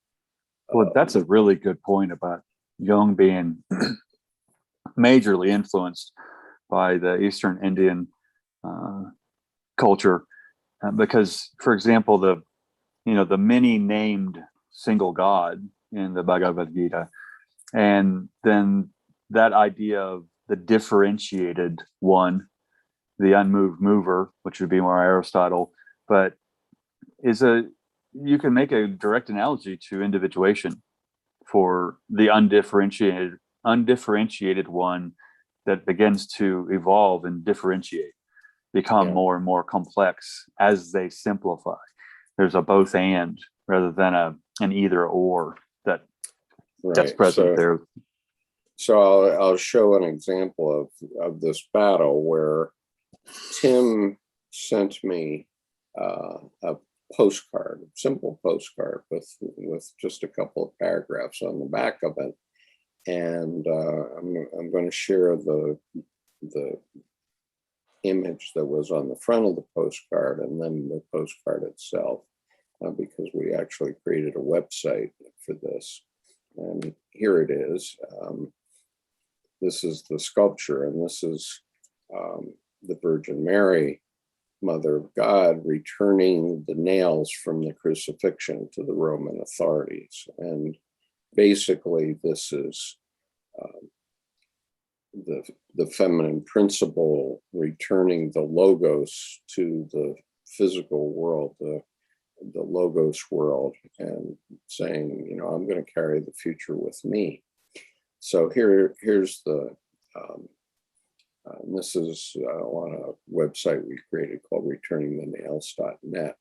Well, that's a really good point about Jung being majorly influenced by the Eastern Indian culture, because, for example, the many named single God in the Bhagavad Gita, and then that idea of the differentiated one, the unmoved mover, which would be more Aristotle, but you can make a direct analogy to individuation for the undifferentiated one that begins to evolve and differentiate, become more and more complex as they simplify. There's a both and rather than an either or that's present there. So I'll show an example of this battle where Tim sent me a postcard, a simple postcard with just a couple of paragraphs on the back of it, and I'm going to share the image that was on the front of the postcard and then the postcard itself, because we actually created a website for this. And here it is. This is the sculpture, and this is the Virgin Mary, Mother of God, returning the nails from the crucifixion to the Roman authorities. And basically, this is the feminine principle returning the logos to the physical world, the logos world, and saying, I'm going to carry the future with me. So here's the this is on a website we created called returningthenails.net.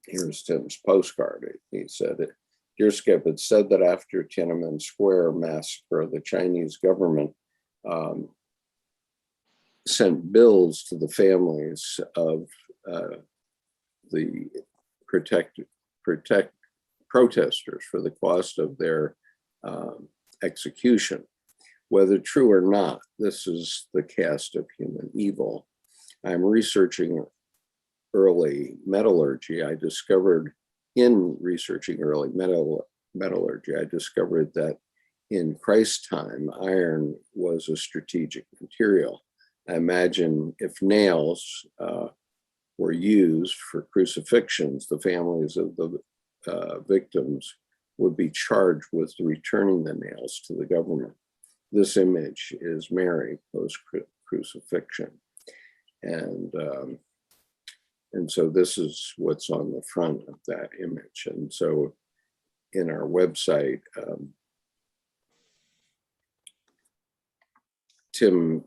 Here's Tim's postcard. He said, "Dear Skip, it's said that after Tiananmen Square massacre, the Chinese government sent bills to the families of the protesters for the cost of their execution. Whether true or not, this is the cast of human evil. I'm researching early metallurgy. I discovered that in Christ's time, iron was a strategic material. I imagine if nails were used for crucifixions, the families of the victims would be charged with returning the nails to the government. This image is Mary post-crucifixion. And so this is what's on the front of that image. And so in our website, Tim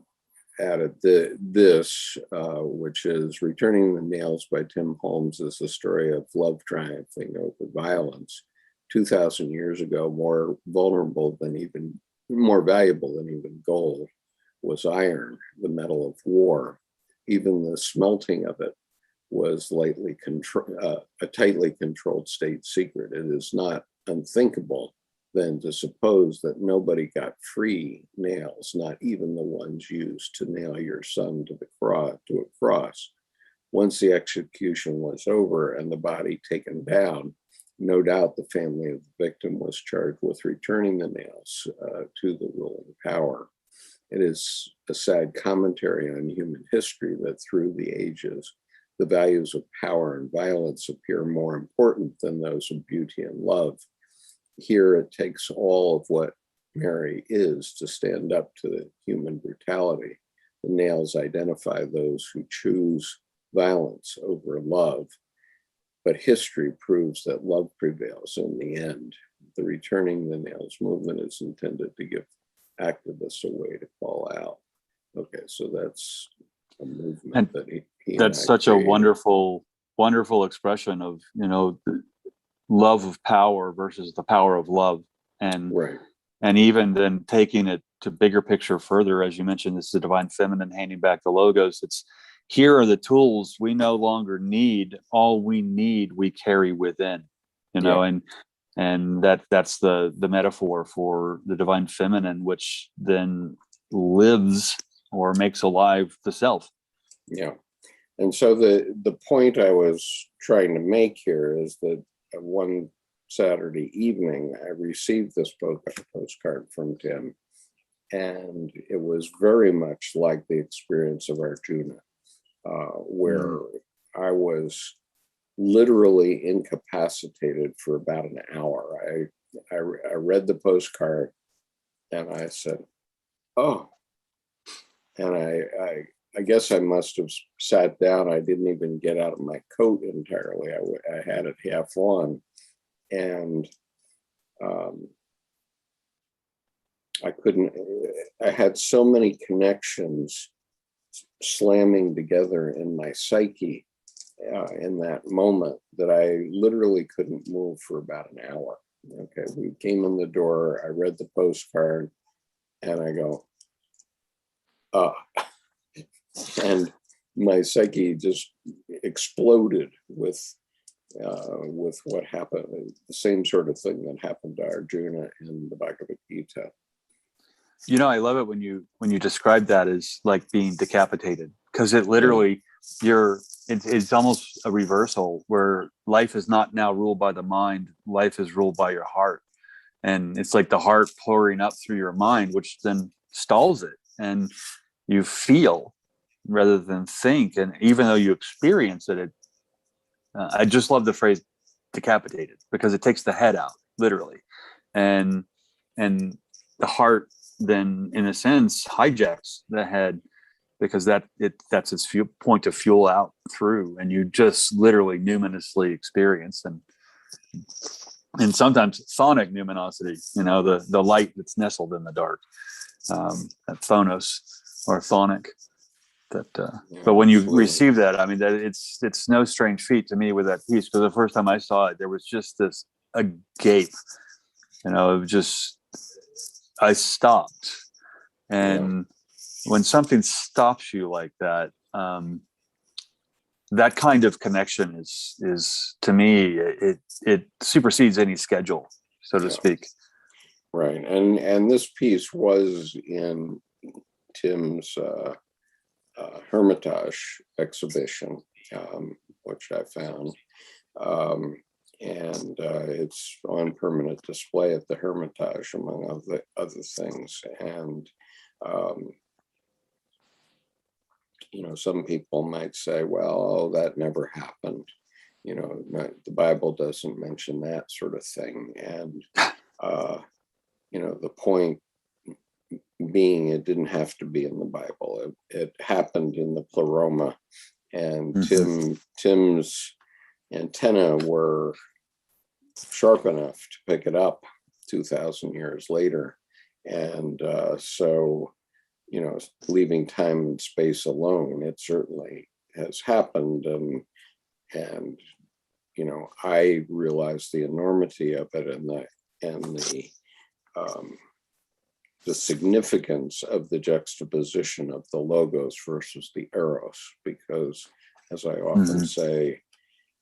added this, which is Returning the Nails by Tim Holmes, is the story of love triumphing over violence. 2,000 years ago, more valuable than even gold was iron, the metal of war. Even the smelting of it was a tightly controlled state secret. It is not unthinkable then to suppose that nobody got free nails, not even the ones used to nail your son to a cross. Once the execution was over and the body taken down, no doubt the family of the victim was charged with returning the nails to the ruling power. It is a sad commentary on human history that through the ages, the values of power and violence appear more important than those of beauty and love. Here it takes all of what Mary is to stand up to the human brutality. The nails identify those who choose violence over love. But history proves that love prevails in the end. The Returning the Nails movement is intended to give activists a way to call out. Okay, so that's a movement that he that's such a wonderful wonderful expression of, the love of power versus the power of love. And Right. and even then taking it to bigger picture further, as you mentioned, this is the divine feminine handing back the logos. It's, here are the tools we no longer need. All we need, we carry within, and that's the metaphor for the divine feminine, which then lives or makes alive the self. Yeah. And so the point I was trying to make here is that one Saturday evening, I received this postcard from Tim, and it was very much like the experience of Arjuna, where I was literally incapacitated for about an hour. I read the postcard and I said, "Oh," and I guess I must have sat down. I didn't even get out of my coat entirely. I had it half on, and I couldn't. I had so many connections slamming together in my psyche in that moment that I literally couldn't move for about an hour. Okay, we came in the door. I read the postcard, and I go, and my psyche just exploded with what happened. The same sort of thing that happened to Arjuna in the Bhagavad Gita. I love it when you describe that as like being decapitated, because it literally, it's almost a reversal where life is not now ruled by the mind, life is ruled by your heart. And it's like the heart pouring up through your mind, which then stalls it. And you feel rather than think. And even though you experience it, I just love the phrase decapitated, because it takes the head out, literally. And the heart then, in a sense, hijacks the head, because that's its point of fuel out through, and you just literally numinously experience, and sometimes sonic numinosity, the light that's nestled in the dark, that phonos or phonic. But when you receive that, I mean, that it's no strange feat to me with that piece, because the first time I saw it, there was just a gape, I stopped. And when something stops you like that, that kind of connection is to me, it supersedes any schedule, so to speak. Right. And this piece was in Tim's Hermitage exhibition, which I found. And it's on permanent display at the Hermitage, among other things. And, some people might say, well, that never happened. The Bible doesn't mention that sort of thing. And, the point being, it didn't have to be in the Bible. It happened in the pleroma, and Tim's antenna were sharp enough to pick it up 2,000 years later. And so, leaving time and space alone, it certainly has happened. And I realized the enormity of it, and the significance of the juxtaposition of the logos versus the eros, because, as I often say,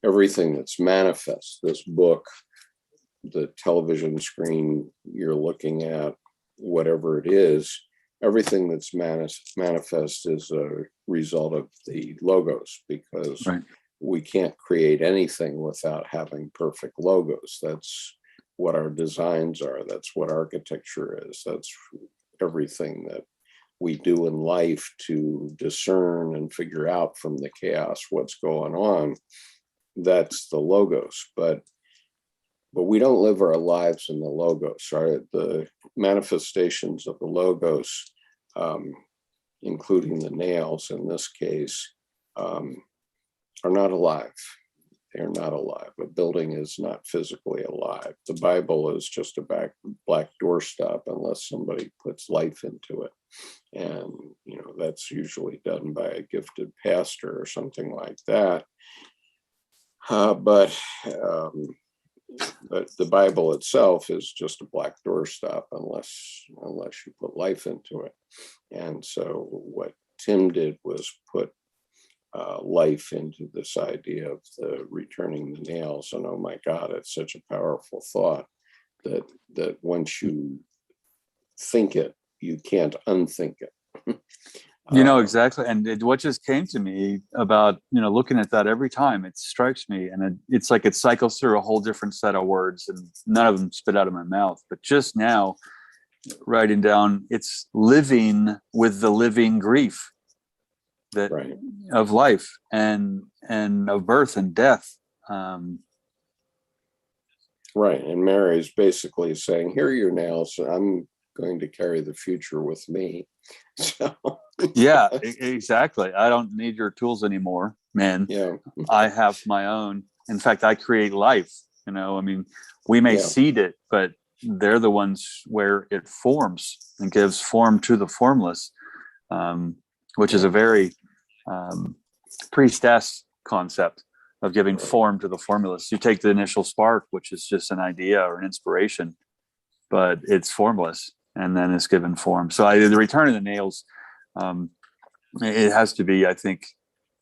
everything that's manifest, this book, the television screen you're looking at, whatever it is, everything that's manifest is a result of the logos, because we can't create anything without having perfect logos. That's what our designs are. That's what architecture is. That's everything that we do in life to discern and figure out from the chaos what's going on. That's the logos. But we don't live our lives in the logos. The manifestations of the logos, including the nails in this case, are not alive. They're not alive. A building is not physically alive. The Bible is just a black doorstop unless somebody puts life into it. And, that's usually done by a gifted pastor or something like that. But the Bible itself is just a black doorstop unless you put life into it. And so what Tim did was put life into this idea of the returning the nails. And oh my God, it's such a powerful thought that once you think it, you can't unthink it. Exactly. And what just came to me about, looking at that every time, it strikes me, and it's like it cycles through a whole different set of words, and none of them spit out of my mouth. But just now, writing down, it's living with the living grief that Right. of life and of birth and death. Right. And Mary's basically saying, here are your nails. I'm going to carry the future with me. So yeah, exactly. I don't need your tools anymore, man. yeah. I have my own. In fact, I create life. We may seed it, but they're the ones where it forms and gives form to the formless, which is a very priestess concept of giving form to the formless. You take the initial spark, which is just an idea or an inspiration, but it's formless, and then it's given form. So the Return of the Nails, it has to be, I think,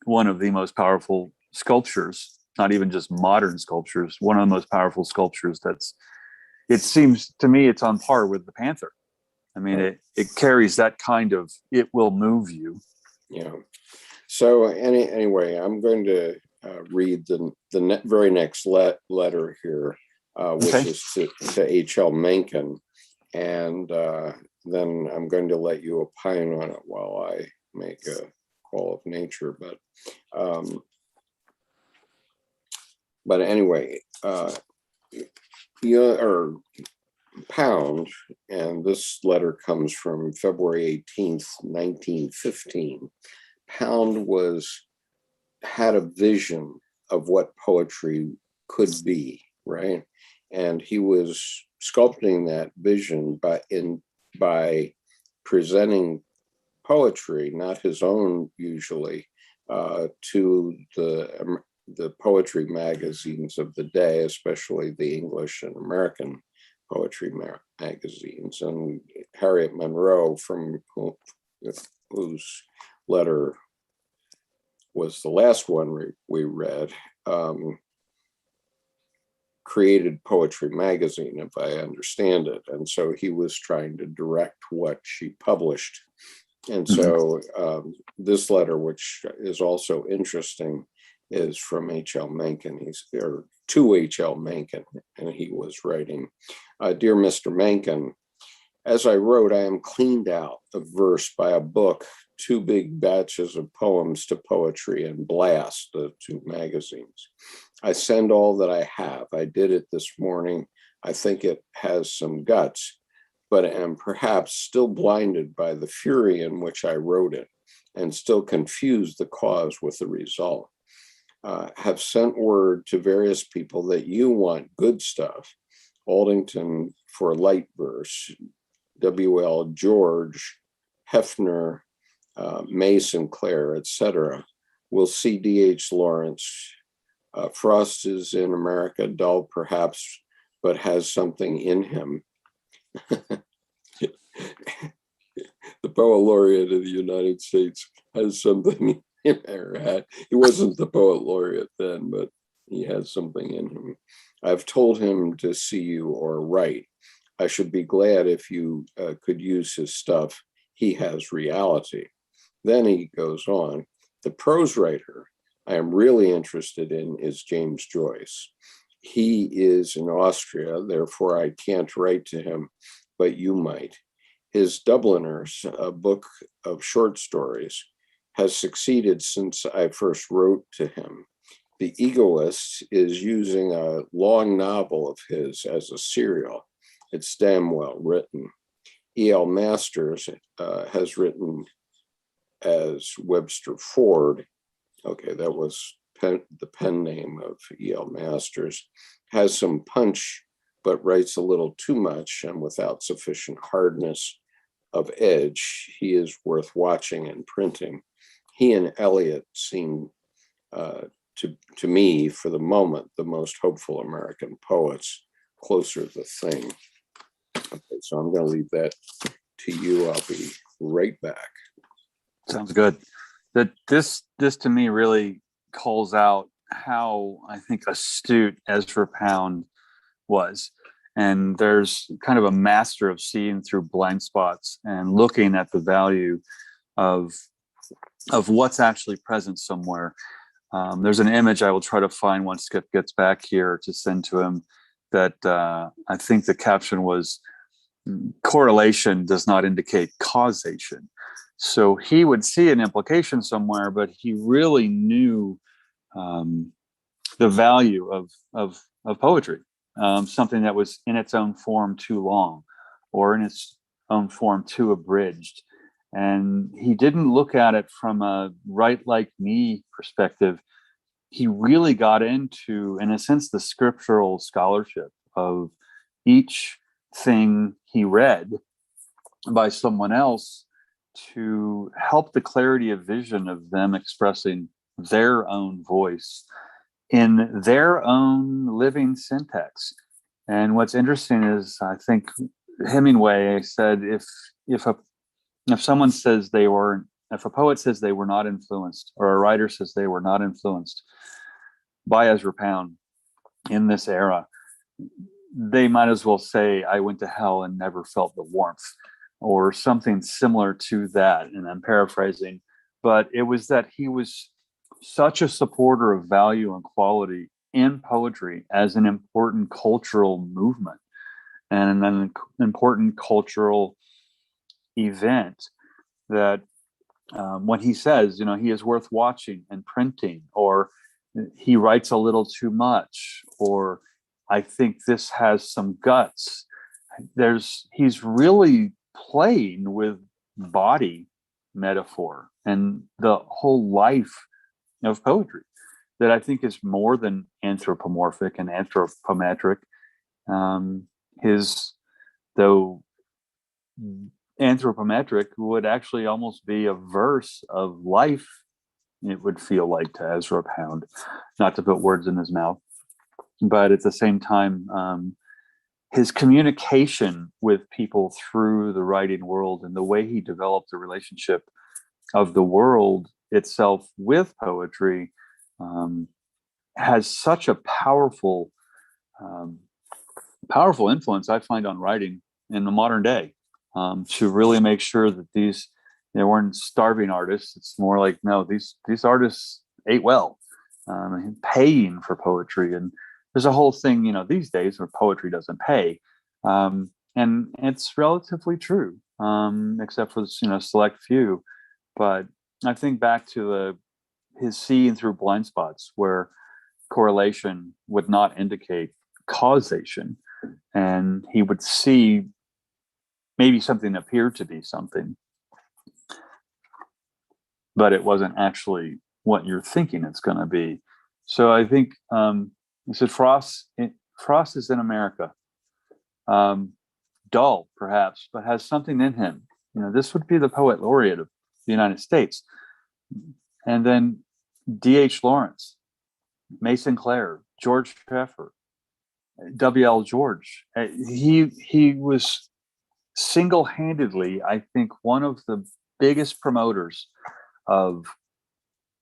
one of the most powerful sculptures, not even just modern sculptures, one of the most powerful sculptures it seems to me it's on par with the Panther. It carries that kind of, it will move you. Yeah. So anyway, I'm going to read the very next letter here, which is to H.L. Mencken. And then I'm going to let you opine on it while I make a call of nature. But anyway, Pound, and this letter comes from February 18th, 1915. Pound had a vision of what poetry could be, right? And he was sculpting that vision by presenting poetry, not his own usually, to the poetry magazines of the day, especially the English and American poetry magazines. And Harriet Monroe, from whose letter was the last one we read, created Poetry Magazine, if I understand it. And so he was trying to direct what she published. And so this letter, which is also interesting, is from H.L. Mencken. He's there to H.L. Mencken, and he was writing, Dear Mr. Mencken, as I wrote, I am cleaned out of verse by a book, 2 big batches of poems to Poetry and Blast, the 2 magazines. I send all that I have. I did it this morning. I think it has some guts, but am perhaps still blinded by the fury in which I wrote it, and still confused the cause with the result. Have sent word to various people that you want good stuff. Aldington for light verse, W.L. George, Hefner, May Sinclair, etc. We'll see D.H. Lawrence. Frost is in America, dull perhaps, but has something in him. The poet laureate of the United States has something in there. He wasn't the poet laureate then, but he has something in him. I've told him to see you or write. I should be glad if you could use his stuff. He has reality. Then he goes on. The prose writer I am really interested in is James Joyce. He is in Austria, therefore I can't write to him, but you might. His Dubliners, a book of short stories, has succeeded since I first wrote to him. The Egoist is using a long novel of his as a serial. It's damn well written. E.L. Masters has written as Webster Ford. Okay, that was the pen name of E.L. Masters. Has some punch, but writes a little too much and without sufficient hardness of edge. He is worth watching and printing. He and Eliot seem to me, for the moment, the most hopeful American poets. Closer the Thing. Okay, so I'm going to leave that to you. I'll be right back. Sounds good. This to me really calls out how I think astute Ezra Pound was. And there's kind of a master of seeing through blind spots and looking at the value of what's actually present somewhere. There's an image I will try to find once Skip gets back here to send to him that I think the caption was, correlation does not indicate causation. So he would see an implication somewhere, but he really knew the value of poetry, something that was in its own form too long, or in its own form too abridged. And he didn't look at it from a write like me perspective. He really got into, in a sense, the scriptural scholarship of each thing he read by someone else to help the clarity of vision of them expressing their own voice in their own living syntax. And what's interesting is, I think Hemingway said, if someone says if a poet says they were not influenced, or a writer says they were not influenced by Ezra Pound in this era, they might as well say, I went to hell and never felt the warmth, or something similar to that. And I'm paraphrasing, but it was that he was such a supporter of value and quality in poetry as an important cultural movement and an important cultural event, that when he says, he is worth watching and printing, or he writes a little too much, or I think this has some guts. He's really playing with body metaphor and the whole life of poetry that I think is more than anthropomorphic and anthropometric. Though anthropometric would actually almost be a verse of life, it would feel like, to Ezra Pound, not to put words in his mouth. But at the same time, his communication with people through the writing world and the way he developed the relationship of the world itself with poetry has such a powerful influence, I find, on writing in the modern day, to really make sure that they weren't starving artists. It's more like, no, these artists ate well, paying for poetry. And there's a whole thing, these days where poetry doesn't pay. And it's relatively true, except for, select few. But I think back to his seeing through blind spots, where correlation would not indicate causation. And he would see maybe something appeared to be something, but it wasn't actually what you're thinking it's going to be. So I think he said Frost is in America. Dull, perhaps, but has something in him. This would be the poet laureate of the United States. And then D.H. Lawrence, Mason Clare, George Pfeffer, W.L. George. He was single-handedly, I think, one of the biggest promoters of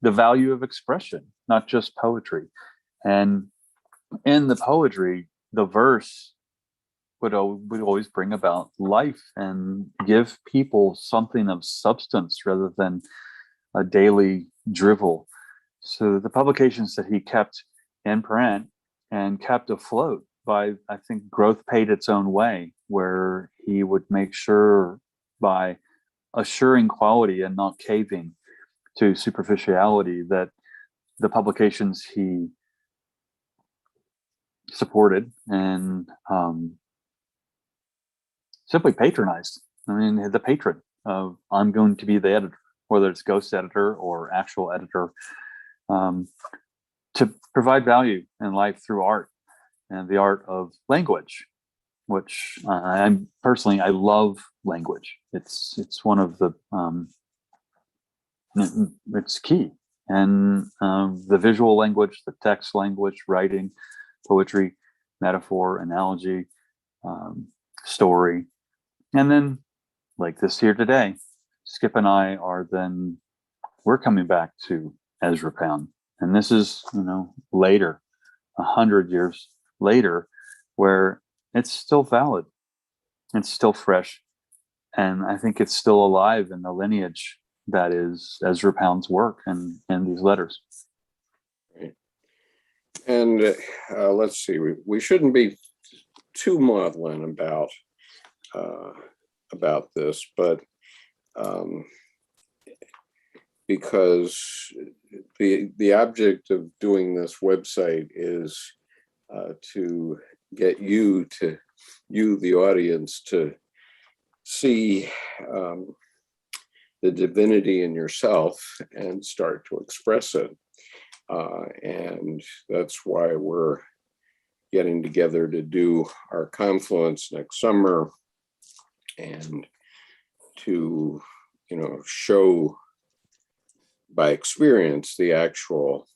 the value of expression, not just poetry. And in the poetry, the verse would always bring about life and give people something of substance rather than a daily drivel. So the publications that he kept in print and kept afloat by, I think, Growth Paid Its Own Way, where he would make sure, by assuring quality and not caving to superficiality, that the publications he supported and simply patronized. I mean, the patron of, I'm going to be the editor, whether it's ghost editor or actual editor, to provide value in life through art and the art of language, which I love language. It's one of the, it's key. and the visual language, the text language, writing, poetry, metaphor, analogy, story. And then, like this here today, Skip and I we're coming back to Ezra Pound. And this is, later, 100 years later, where it's still valid. It's still fresh. And I think it's still alive in the lineage that is Ezra Pound's work and these letters. Right. And let's see, we shouldn't be too maudlin about this, but because the object of doing this website is to get you, the audience, to see the divinity in yourself and start to express it. And that's why we're getting together to do our confluence next summer, and to, show by experience the actual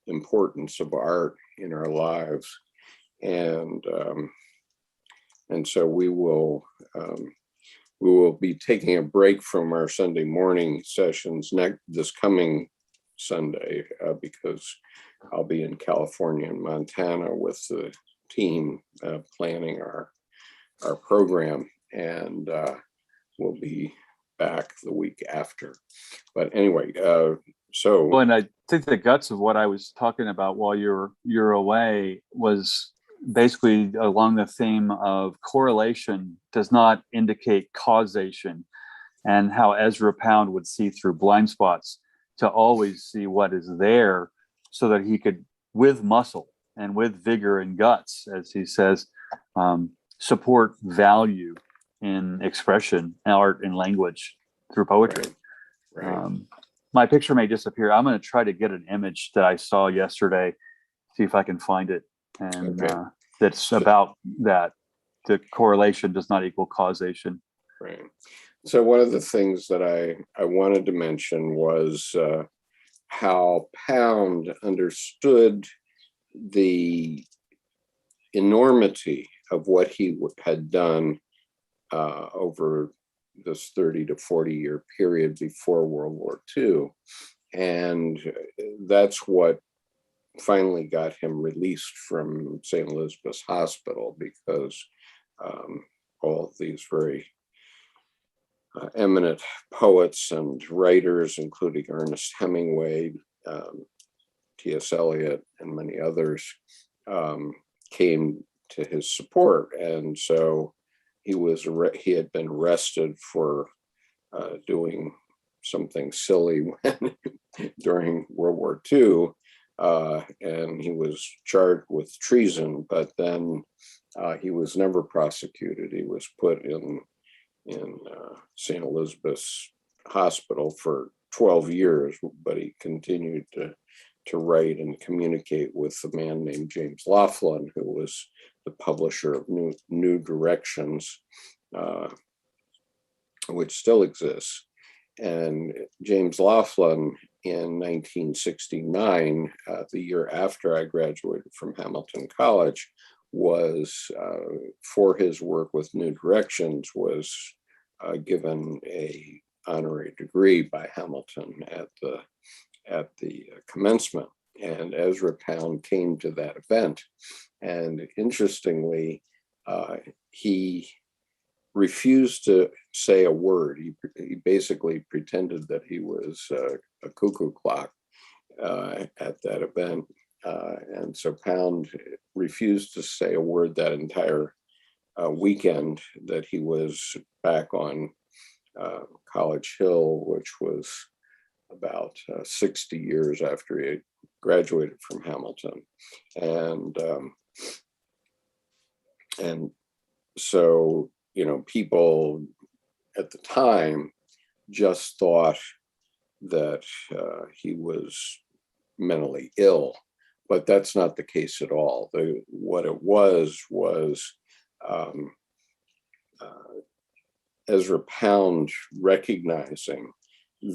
importance of art in our lives. And so we will be taking a break from our Sunday morning sessions this coming Sunday, because I'll be in California and Montana with the team planning our program, and we'll be back the week after. But anyway, Well, and I think the guts of what I was talking about while you're away was basically along the theme of correlation does not indicate causation, and how Ezra Pound would see through blind spots to always see what is there, so that he could, with muscle and with vigor and guts, as he says, support value in expression, art, and language through poetry. Right. My picture may disappear. I'm going to try to get an image that I saw yesterday, see if I can find it. And that's about that. The correlation does not equal causation. Right. So one of the things that I wanted to mention was how Pound understood the enormity of what he had done over this 30 to 40 year period before World War II. And that's what finally got him released from St. Elizabeth's Hospital, because all of these very eminent poets and writers, including Ernest Hemingway, T.S. Eliot, and many others, came to his support. And so he had been arrested for doing something silly during World War II, and he was charged with treason, but then he was never prosecuted. He was put in St. Elizabeth's Hospital for 12 years, but he continued to write and communicate with a man named James Laughlin, who was the publisher of New Directions, which still exists. And James Laughlin, in 1969, the year after I graduated from Hamilton College, was, for his work with New Directions, was given a honorary degree by Hamilton at the commencement. And Ezra Pound came to that event. And interestingly, he refused to say a word. He basically pretended that he was a cuckoo clock at that event. And so Pound refused to say a word that entire weekend that he was back on College Hill, which was about 60 years after he had graduated from Hamilton. And so, people at the time just thought that he was mentally ill, but that's not the case at all. What it was Ezra Pound recognizing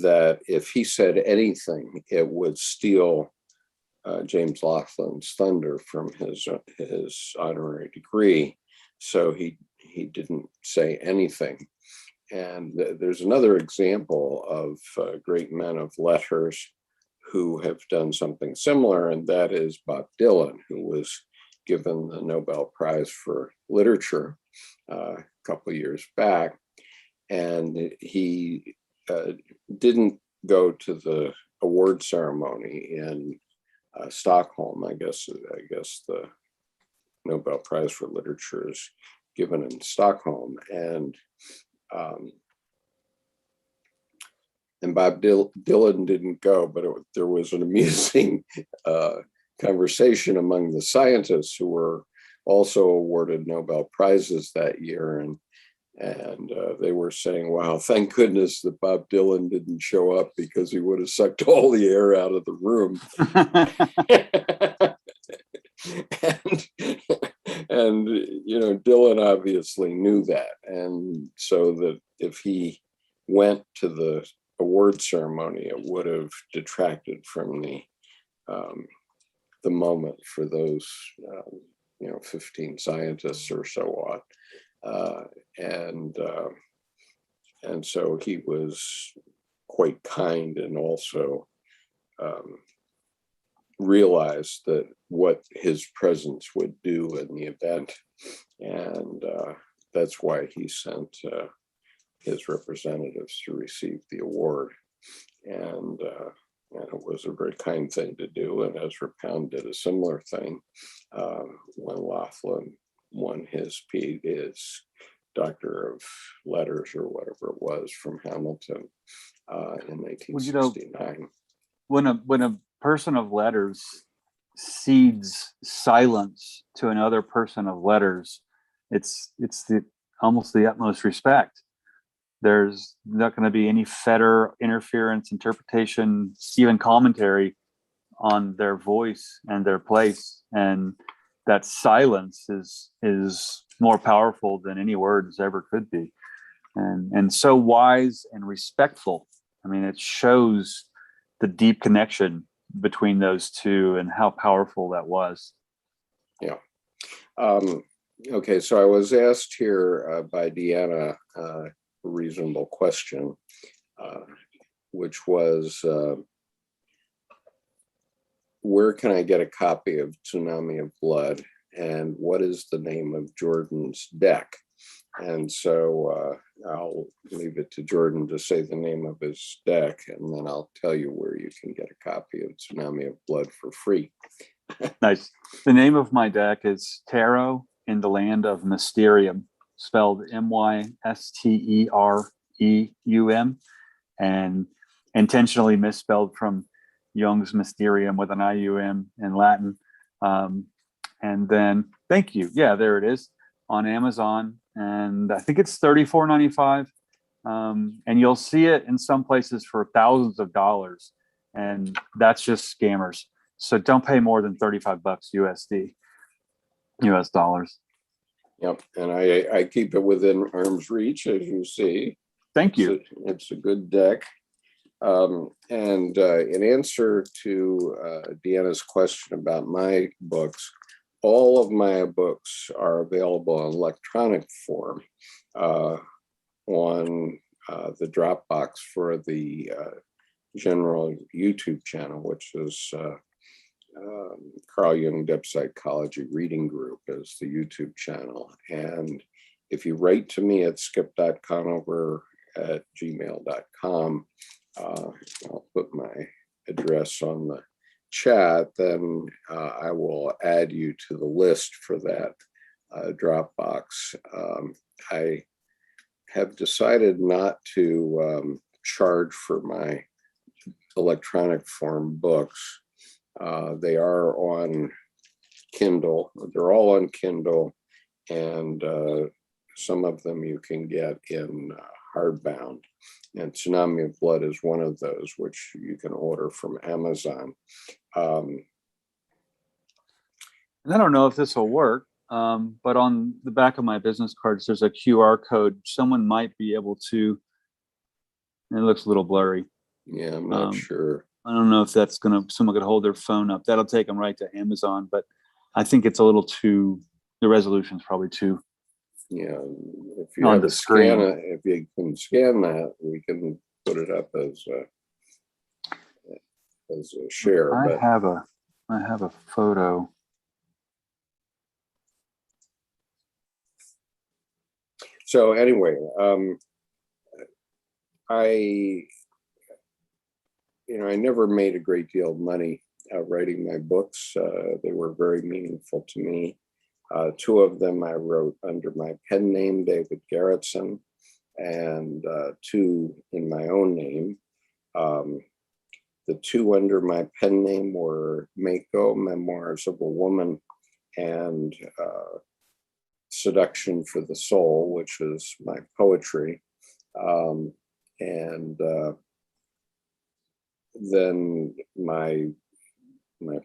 that if he said anything, it would steal James Laughlin's thunder from his honorary degree. So he didn't say anything. And there's another example of great men of letters who have done something similar, and that is Bob Dylan, who was given the Nobel Prize for Literature a couple of years back. And he didn't go to the award ceremony in Stockholm. I guess the Nobel Prize for Literature is given in Stockholm, and Bob Dylan didn't go, but there was an amusing conversation among the scientists who were also awarded Nobel Prizes that year, and they were saying, wow, thank goodness that Bob Dylan didn't show up, because he would have sucked all the air out of the room. and Dylan obviously knew that, and so that if he went to the award ceremony, it would have detracted from the moment for those 15 scientists or so on. And so he was quite kind, and also realized that what his presence would do in the event. And that's why he sent his representatives to receive the award. And it was a very kind thing to do. And Ezra Pound did a similar thing when Laughlin won his Doctor of Letters or whatever it was from Hamilton in 1869. When a person of letters cedes silence to another person of letters, it's almost the utmost respect. There's not going to be any fetter, interference, interpretation, even commentary on their voice and their place. And that silence is more powerful than any words ever could be. And so wise and respectful. I mean, it shows the deep connection between those two and how powerful that was. Yeah. Okay, so I was asked here by Deanna a reasonable question, which was, where can I get a copy of Tsunami of Blood, and what is the name of Jordan's deck? And so I'll leave it to Jordan to say the name of his deck, and then I'll tell you where you can get a copy of Tsunami of Blood for free. Nice. The name of my deck is Tarot in the Land of Mysterium, spelled Mystereum, and intentionally misspelled from Jung's Mysterium with an IUM in Latin. And then, thank you. Yeah, there it is on Amazon. And I think it's $34.95. And you'll see it in some places for thousands of dollars. And that's just scammers. So don't pay more than $35 USD, US dollars. Yep. And I keep it within arm's reach, as you see. Thank you. It's a good deck. And in answer to Deanna's question about my books, all of my books are available in electronic form on the Dropbox for the general YouTube channel, which is Carl Jung Psychology Reading Group is the YouTube channel. And if you write to me at skip.conover@gmail.com, I'll put my address on the chat, then I will add you to the list for that Dropbox. I have decided not to charge for my electronic form books. They are on Kindle. They're all on Kindle, and some of them you can get in hardbound. And Tsunami of Blood is one of those, which you can order from Amazon. And I don't know if this will work, but on the back of my business cards, there's a QR code. Someone might be able to, it looks a little blurry, Yeah, I'm not sure. I don't know if that's someone could hold their phone up. That'll take them right to Amazon, but I think it's a little too, the resolution's probably too Yeah, if you on have the a scan, screen. if you can scan that, we can put it up as a share. I But have a photo. so anyway, I never made a great deal of money writing my books. They were very meaningful to me. Two of them I wrote under my pen name, David Garrettson, and two in my own name. The two under my pen name were Mako, Memoirs of a Woman, and Seduction for the Soul, which is my poetry. And then my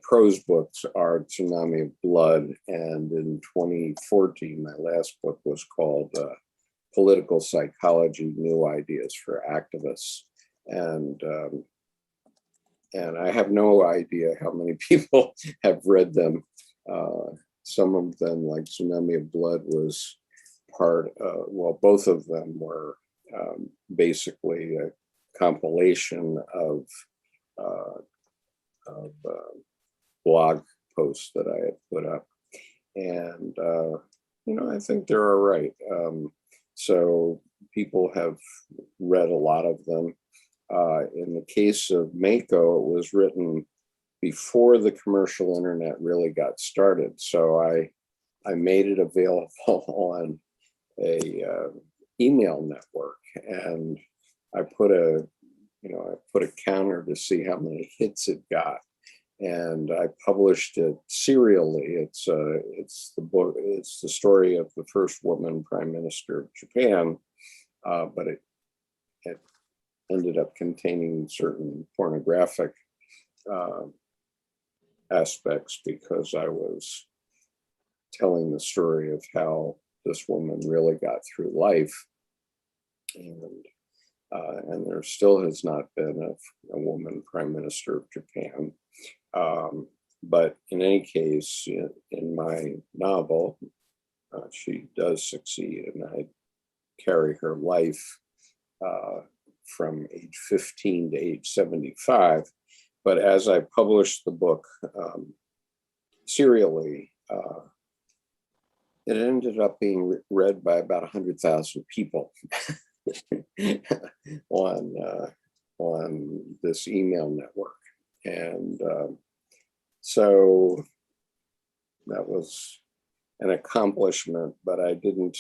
prose books are Tsunami of Blood, and in 2014, my last book was called Political Psychology: New Ideas for Activists. And I have no idea how many people have read them. Some of them, like Tsunami of Blood, was both of them were basically a compilation of blog posts that I had put up. And, I think they're all right. So people have read a lot of them. In the case of Mako, it was written before the commercial internet really got started. So I made it available on a email network, and I put a counter to see how many hits it got, and I published it serially. It's the book. It's the story of the first woman prime minister of Japan, but it ended up containing certain pornographic aspects because I was telling the story of how this woman really got through life, and there still has not been a woman prime minister of Japan. But in any case, in my novel, she does succeed, and I carry her life from age 15 to age 75. But as I published the book serially, it ended up being read by about 100,000 people on this email network. And so that was an accomplishment, but I didn't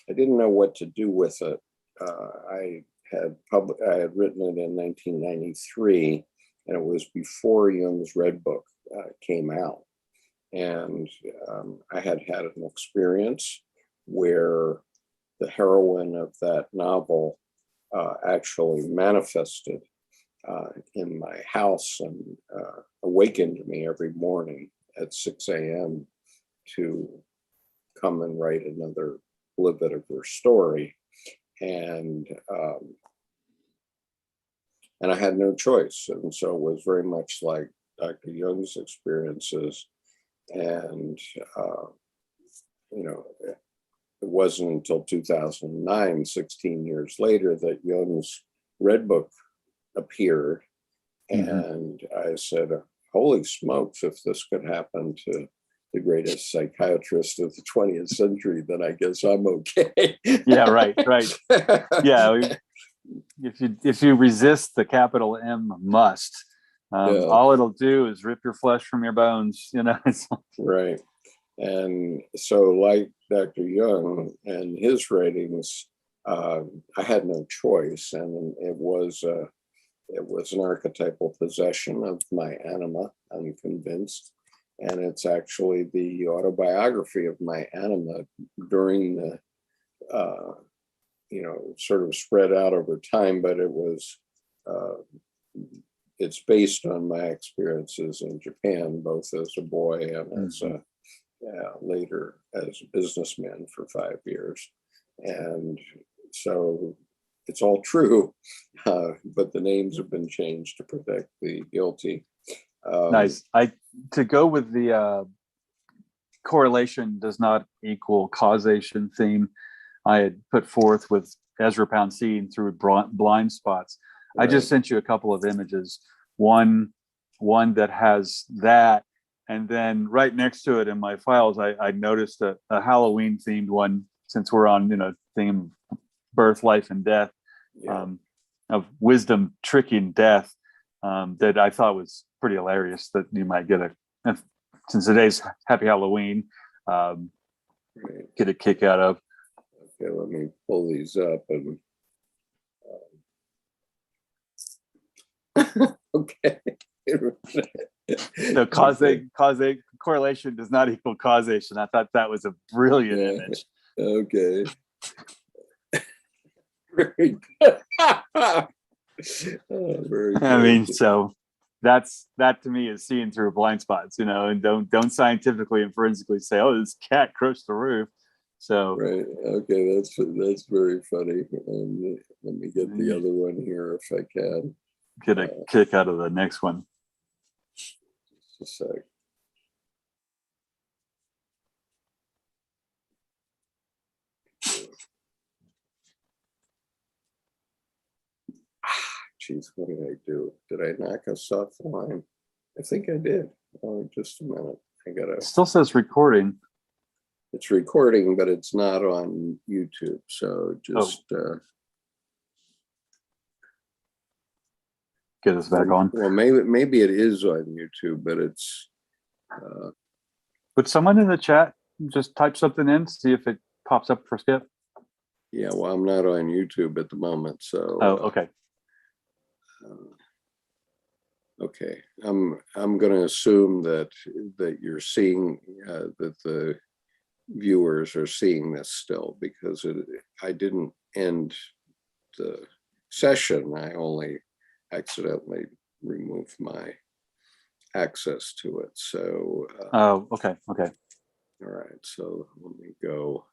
know what to do with it. I had written it in 1993, and it was before Jung's Red Book came out. And I had an experience where the heroine of that novel actually manifested in my house and awakened me every morning at 6 a.m. to come and write another little bit of her story. And I had no choice. And so it was very much like Dr. Jung's experiences. And, it wasn't until 2009, 16 years later, that Jung's Red Book appeared. Mm-hmm. And I said, holy smokes, if this could happen to the greatest psychiatrist of the 20th century, then I guess I'm okay. Yeah, right. Yeah, if you resist the capital M must, all it'll do is rip your flesh from your bones. Right. And so, like Dr. Jung and his writings, I had no choice, and it was an archetypal possession of my anima, I'm convinced. And it's actually the autobiography of my anima during the, sort of spread out over time, but it's based on my experiences in Japan, both as a boy and as later as a businessman for 5 years. And so it's all true, but the names have been changed to protect the guilty. Nice. To go with the correlation does not equal causation theme I had put forth with Ezra Pound seeing through blind spots. I just sent you a couple of images. One that has that, and then right next to it in my files, I noticed a Halloween themed one, since we're on theme birth, life, and death, of wisdom tricking death, that I thought was pretty hilarious, that you might get since today's Happy Halloween, get a kick out of. Okay, let me pull these up and okay. So correlation does not equal causation. I thought that was a brilliant image. Okay. Very good. Very good. I mean, so that to me is seeing through blind spots, and don't scientifically and forensically say, oh, this cat crushed the roof. So right. Okay, that's very funny. Let me get the other one here if I can. Get a kick out of the next one. Just a sec. Geez, what did I do? Did I knock us off the line? I think I did. Oh, just a minute. It still says recording. It's recording, but it's not on YouTube. So just get us back on. Well, maybe it is on YouTube, but it's. Would someone in the chat just type something in, see if it pops up for Skip? Yeah, well, I'm not on YouTube at the moment, so. Oh, okay. Okay, I'm going to assume that you're seeing that the viewers are seeing this still, because I didn't end the session. I only accidentally removed my access to it. So. Oh, okay. All right. So let me go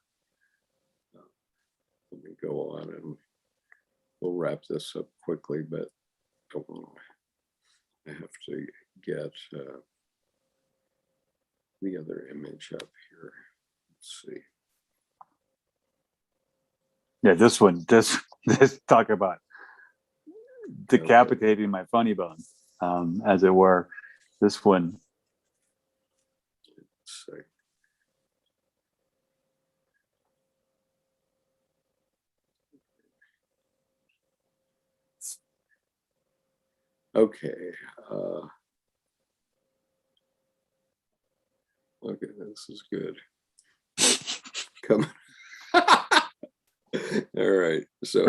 on, and we'll wrap this up quickly, but I have to get the other image up here. Let's see. Yeah, this one, this talk about decapitating my funny bone, as it were. This one. Let's see. Okay. Okay, this is good. Come on. All right. So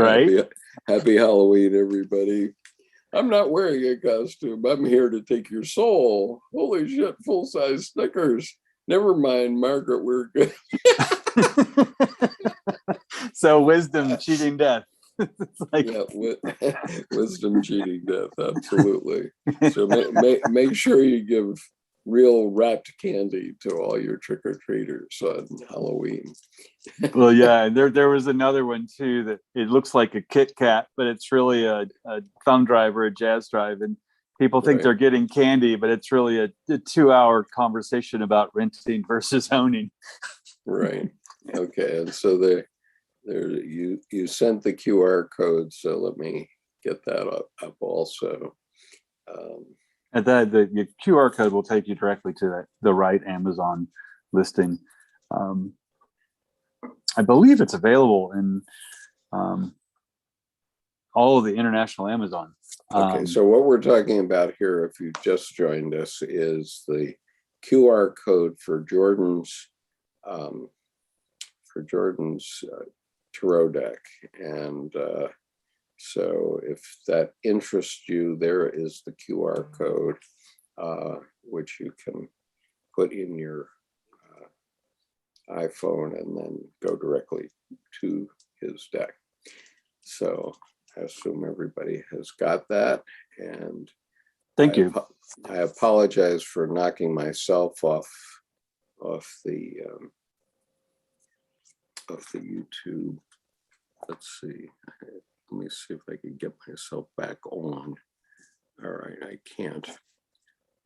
happy Halloween, everybody. I'm not wearing a costume. I'm here to take your soul. Holy shit, full-size Snickers. Never mind, Margaret, we're good. So wisdom cheating death. Yeah, wisdom cheating death, absolutely. So make sure you give real wrapped candy to all your trick-or-treaters on Halloween. Well, yeah, there was another one too that it looks like a Kit Kat, but it's really a thumb drive or a jazz drive, and people think they're getting candy, but it's really a 2-hour conversation about renting versus owning. Right. Okay, and so you sent the QR code, so let me get that up also. And the QR code will take you directly to the right Amazon listing. I believe it's available in all of the international Amazon. Okay, so what we're talking about here, if you just joined us, is the QR code for Jordan's tarot deck, and so if that interests you, there is the QR code, which you can put in your iPhone and then go directly to his deck. So I assume everybody has got that, and thank you. I apologize for knocking myself off the YouTube. Let's see. let me see if I can get myself back on. All right, I can't.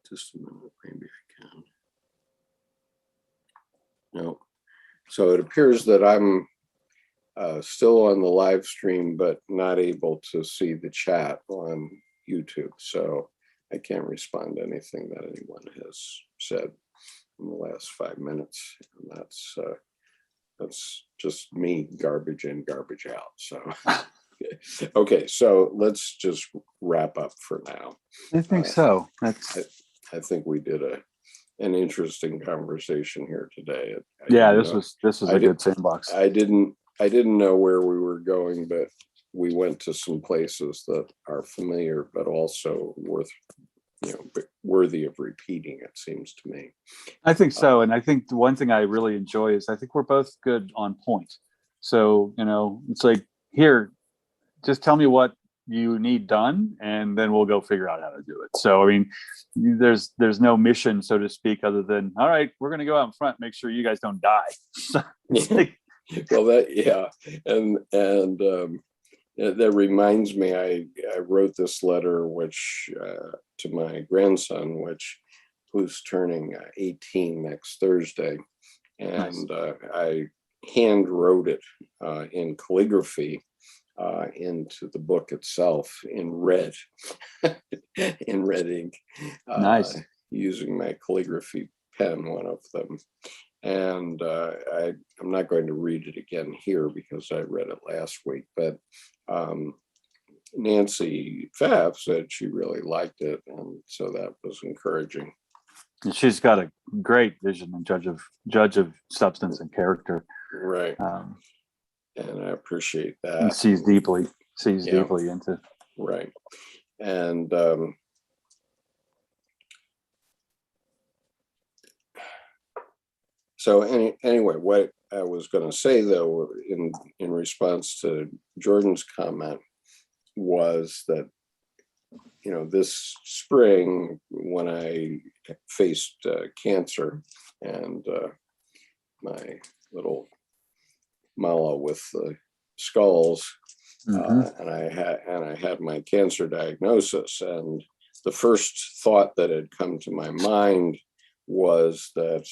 Just a minute, maybe I can. No. So it appears that I'm still on the live stream, but not able to see the chat on YouTube. So I can't respond to anything that anyone has said in the last 5 minutes. And that's just me, garbage in, garbage out. So, okay, so let's just wrap up for now. I think so. I think we did an interesting conversation here today. This was a good sandbox. I didn't know where we were going, but we went to some places that are familiar, but also worthy of repeating, it seems to me. I think so. And I think the one thing I really enjoy is I think we're both good on point. So, it's like, here, just tell me what you need done, and then we'll go figure out how to do it. So, I mean, there's no mission, so to speak, other than, all right, we're going to go out in front, make sure you guys don't die. So it's like, well, that reminds me, I wrote this letter, which to my grandson, who's turning 18 next Thursday, and nice. I hand wrote it in calligraphy into the book itself in red, in red ink, Nice. using my calligraphy pen, one of them. And I'm not going to read it again here because I read it last week, but Nancy Pfaff said she really liked it, and so that was encouraging. And she's got a great vision and judge of substance and character. Right. And I appreciate that. And sees deeply into. Right. And so anyway, what I was going to say, though, in response to Jordan's comment, was that, this spring, when I faced cancer and my little mala with the skulls, and I had my cancer diagnosis, and the first thought that had come to my mind was that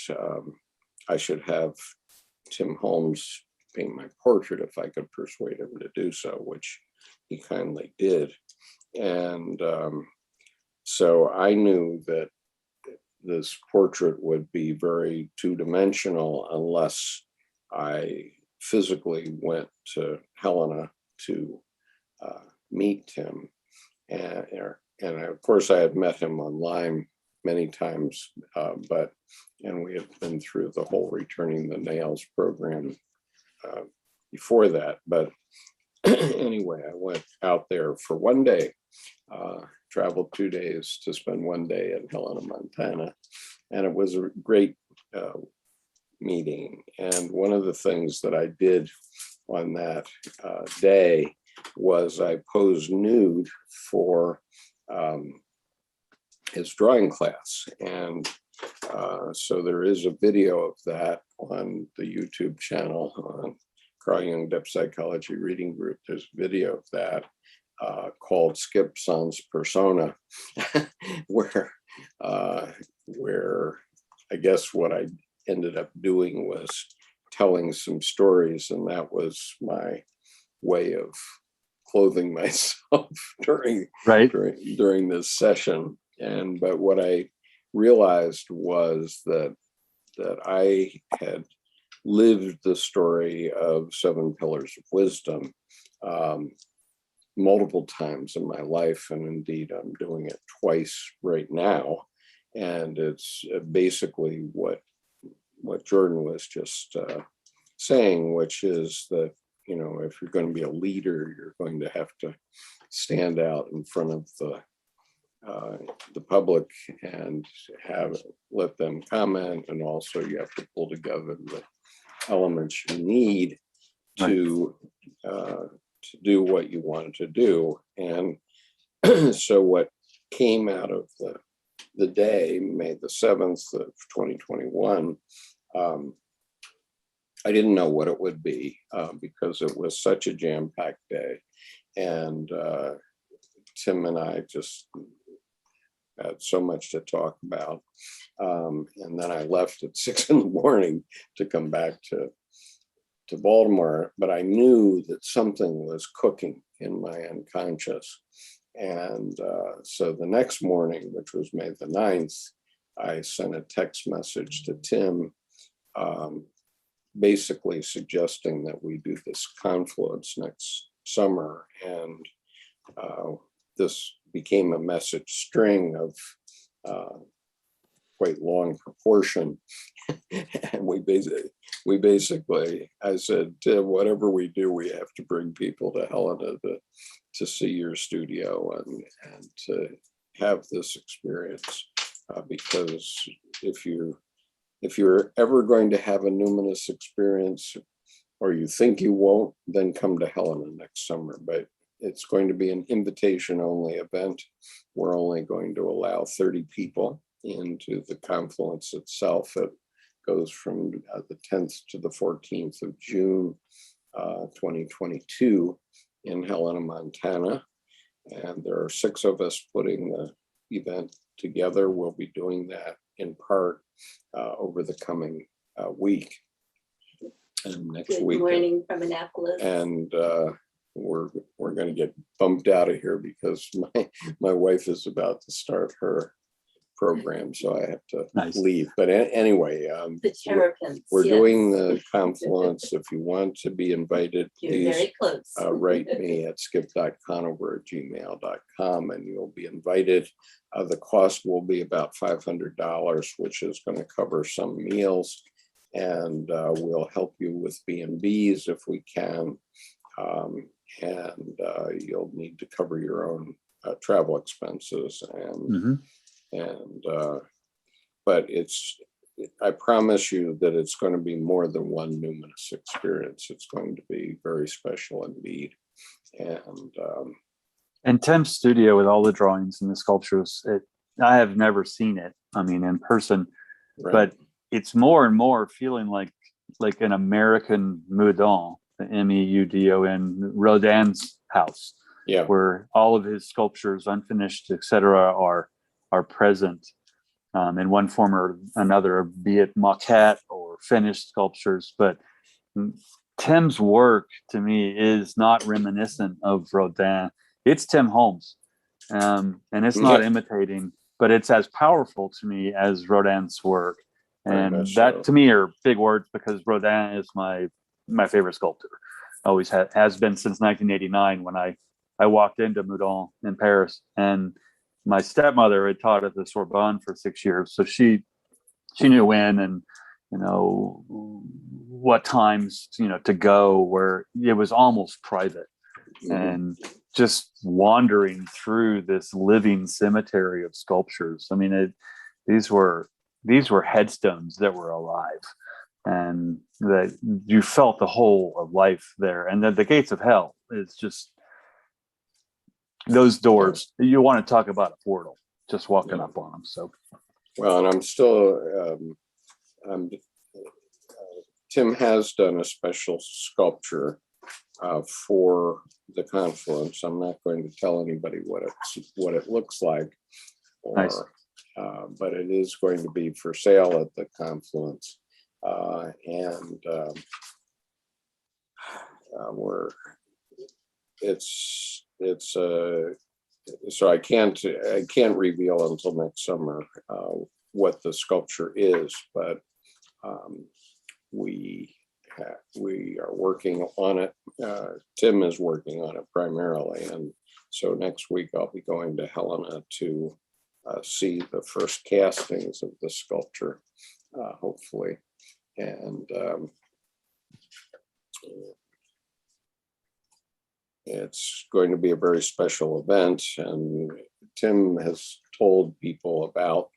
I should have Tim Holmes paint my portrait if I could persuade him to do so, which he kindly did. And so I knew that this portrait would be very two-dimensional unless I physically went to Helena to meet Tim. And of course, I had met him online many times, and we had been through the whole Returning the Nails program before that. But anyway, I went out there for one day, traveled 2 days to spend one day in Helena, Montana. And it was a great meeting. And one of the things that I did on that day was I posed nude for his drawing class. And so there is a video of that on the YouTube channel on Carl Jung Depth Psychology Reading Group. There's a video of that called Skip Sans Persona, where I guess what I ended up doing was telling some stories, and that was my way of clothing myself during this session. But what I realized was that I had lived the story of 7 Pillars of Wisdom multiple times in my life, and indeed I'm doing it twice right now. And it's basically what Jordan was just saying, which is that, if you're going to be a leader, you're going to have to stand out in front of the public and let them comment, and also you have to pull together the elements you need to do what you wanted to do. And so what came out of the day, May the 7th of 2021, I didn't know what it would be because it was such a jam-packed day. And Tim and I just had so much to talk about. And then I left at 6 a.m. to come back to Baltimore, but I knew that something was cooking in my unconscious. And so the next morning, which was May the 9th, I sent a text message to Tim, basically suggesting that we do this confluence next summer. And this became a message string of quite long proportion. And we basically, I said, Tim, whatever we do, we have to bring people to Helena to see your studio and to have this experience. Because if you're ever going to have a numinous experience, or you think you won't, then come to Helena next summer. But it's going to be an invitation-only event. We're only going to allow 30 people into the confluence itself. It goes from the 10th to the 14th of June, 2022 in Helena, Montana. And there are 6 of us putting the event together. We'll be doing that in part over the coming week and next week. Good morning from Annapolis. And we're going to get bumped out of here because my wife is about to start her program, so I have to leave. But anyway, the Terrapins, we're doing the confluence. If you want to be invited, please very close. write me at skip.conover@gmail.com and you'll be invited. The cost will be about $500, which is going to cover some meals, and we'll help you with B&Bs if we can. And you'll need to cover your own travel expenses but I promise you that it's going to be more than one numinous experience. It's going to be very special indeed. And Tim's studio with all the drawings and the sculptures, I have never seen it, I mean, in person, Right. but it's more and more feeling like an American Meudon, the Meudon, Rodin's house, where all of his sculptures, unfinished, etc., are present in one form or another, be it maquette or finished sculptures. But Tim's work to me is not reminiscent of Rodin. It's Tim Holmes, and it's not imitating, but it's as powerful to me as Rodin's work. And that to me are big words, because Rodin is my favorite sculptor. Always has been since 1989, when I walked into Meudon in Paris, and my stepmother had taught at the Sorbonne for 6 years, so she knew when and what times to go, where it was almost private. And just wandering through this living cemetery of sculptures. I mean, these were headstones that were alive, and that you felt the whole of life there. And then the gates of hell is just those doors. You want to talk about a portal, just walking up on them. So, well, and I'm still, Tim has done a special sculpture for the confluence. I'm not going to tell anybody what it looks like, but it is going to be for sale at the confluence, so I can't reveal until next summer what the sculpture is, but we are working on it. Tim is working on it primarily, and so next week I'll be going to Helena to see the first castings of the sculpture, hopefully, and it's going to be a very special event. And Tim has told people about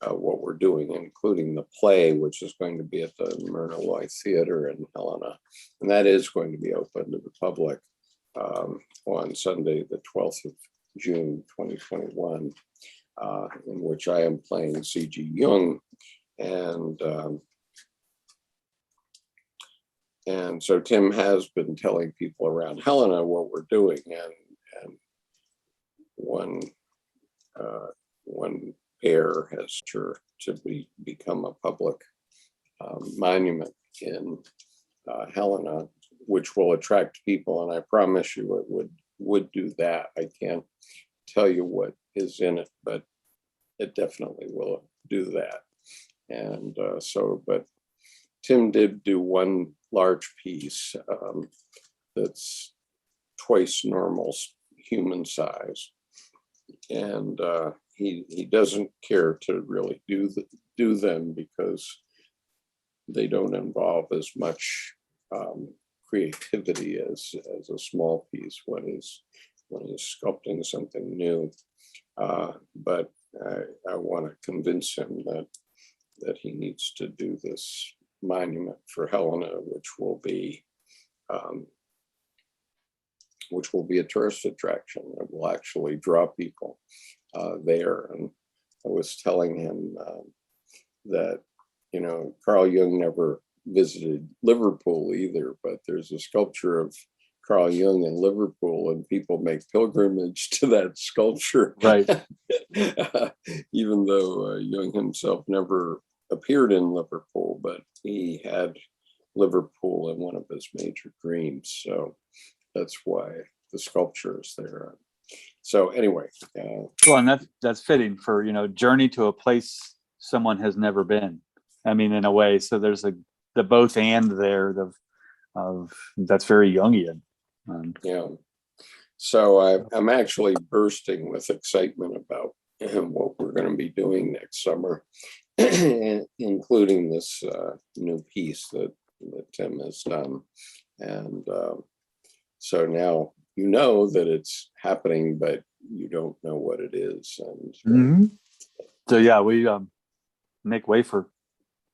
what we're doing, including the play, which is going to be at the Myrna Loy Theater in Helena. And that is going to be open to the public on Sunday, the 12th of June, 2021, in which I am playing C.G. Jung. And And so Tim has been telling people around Helena what we're doing, and one pair has to become a public monument in Helena, which will attract people, and I promise you it would do that. I can't tell you what is in it, but it definitely will do that. And but Tim did do one large piece that's twice normal human size, and he doesn't care to really do them because they don't involve as much creativity as a small piece when he's sculpting something new. But I want to convince him that he needs to do this monument for Helena, which will be a tourist attraction. It will actually draw people there. And I was telling him that, Carl Jung never visited Liverpool either, but there's a sculpture of Carl Jung in Liverpool, and people make pilgrimage to that sculpture. Right. Even though Jung himself never appeared in Liverpool, but he had Liverpool in one of his major dreams. So that's why the sculpture is there. So anyway. Well, and that's fitting for, journey to a place someone has never been. I mean, in a way, so there's the both and there of that's very Jungian. Yeah. So I'm actually bursting with excitement about what we're going to be doing next summer, including this new piece that Tim has done. And so now you know that it's happening, but you don't know what it is. And so yeah, we make way for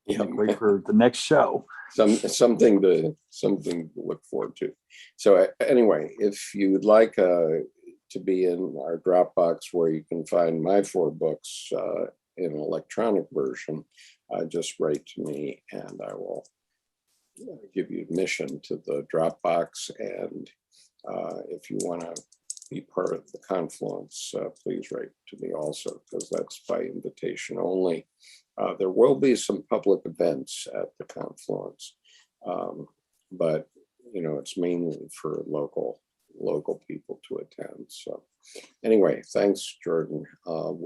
the next show. Something to look forward to. So anyway, if you would like to be in our Dropbox, where you can find my 4 books in an electronic version, just write to me and I will give you admission to the Dropbox. And if you want to be part of the Confluence, please write to me also, because that's by invitation only. There will be some public events at the Confluence, but it's mainly for local people to attend. So anyway, thanks, Jordan.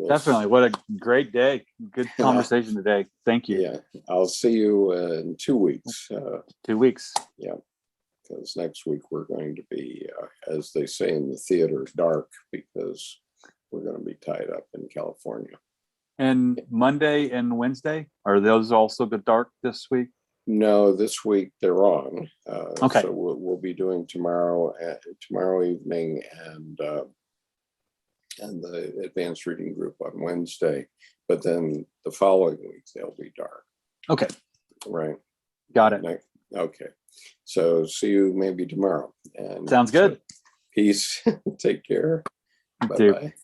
Definitely. What a great day. Good conversation today. Thank you. Yeah, I'll see you in 2 weeks. 2 weeks. Yeah, because next week we're going to be, as they say in the theater, dark, because we're going to be tied up in California. And Monday and Wednesday, are those also the dark this week? No, this week they're on. Okay. So we'll be doing tomorrow evening and the advanced reading group on Wednesday. But then the following week they'll be dark. Okay. Right. Got it. Okay. So see you maybe tomorrow. And sounds good. Peace. Take care. Bye-bye.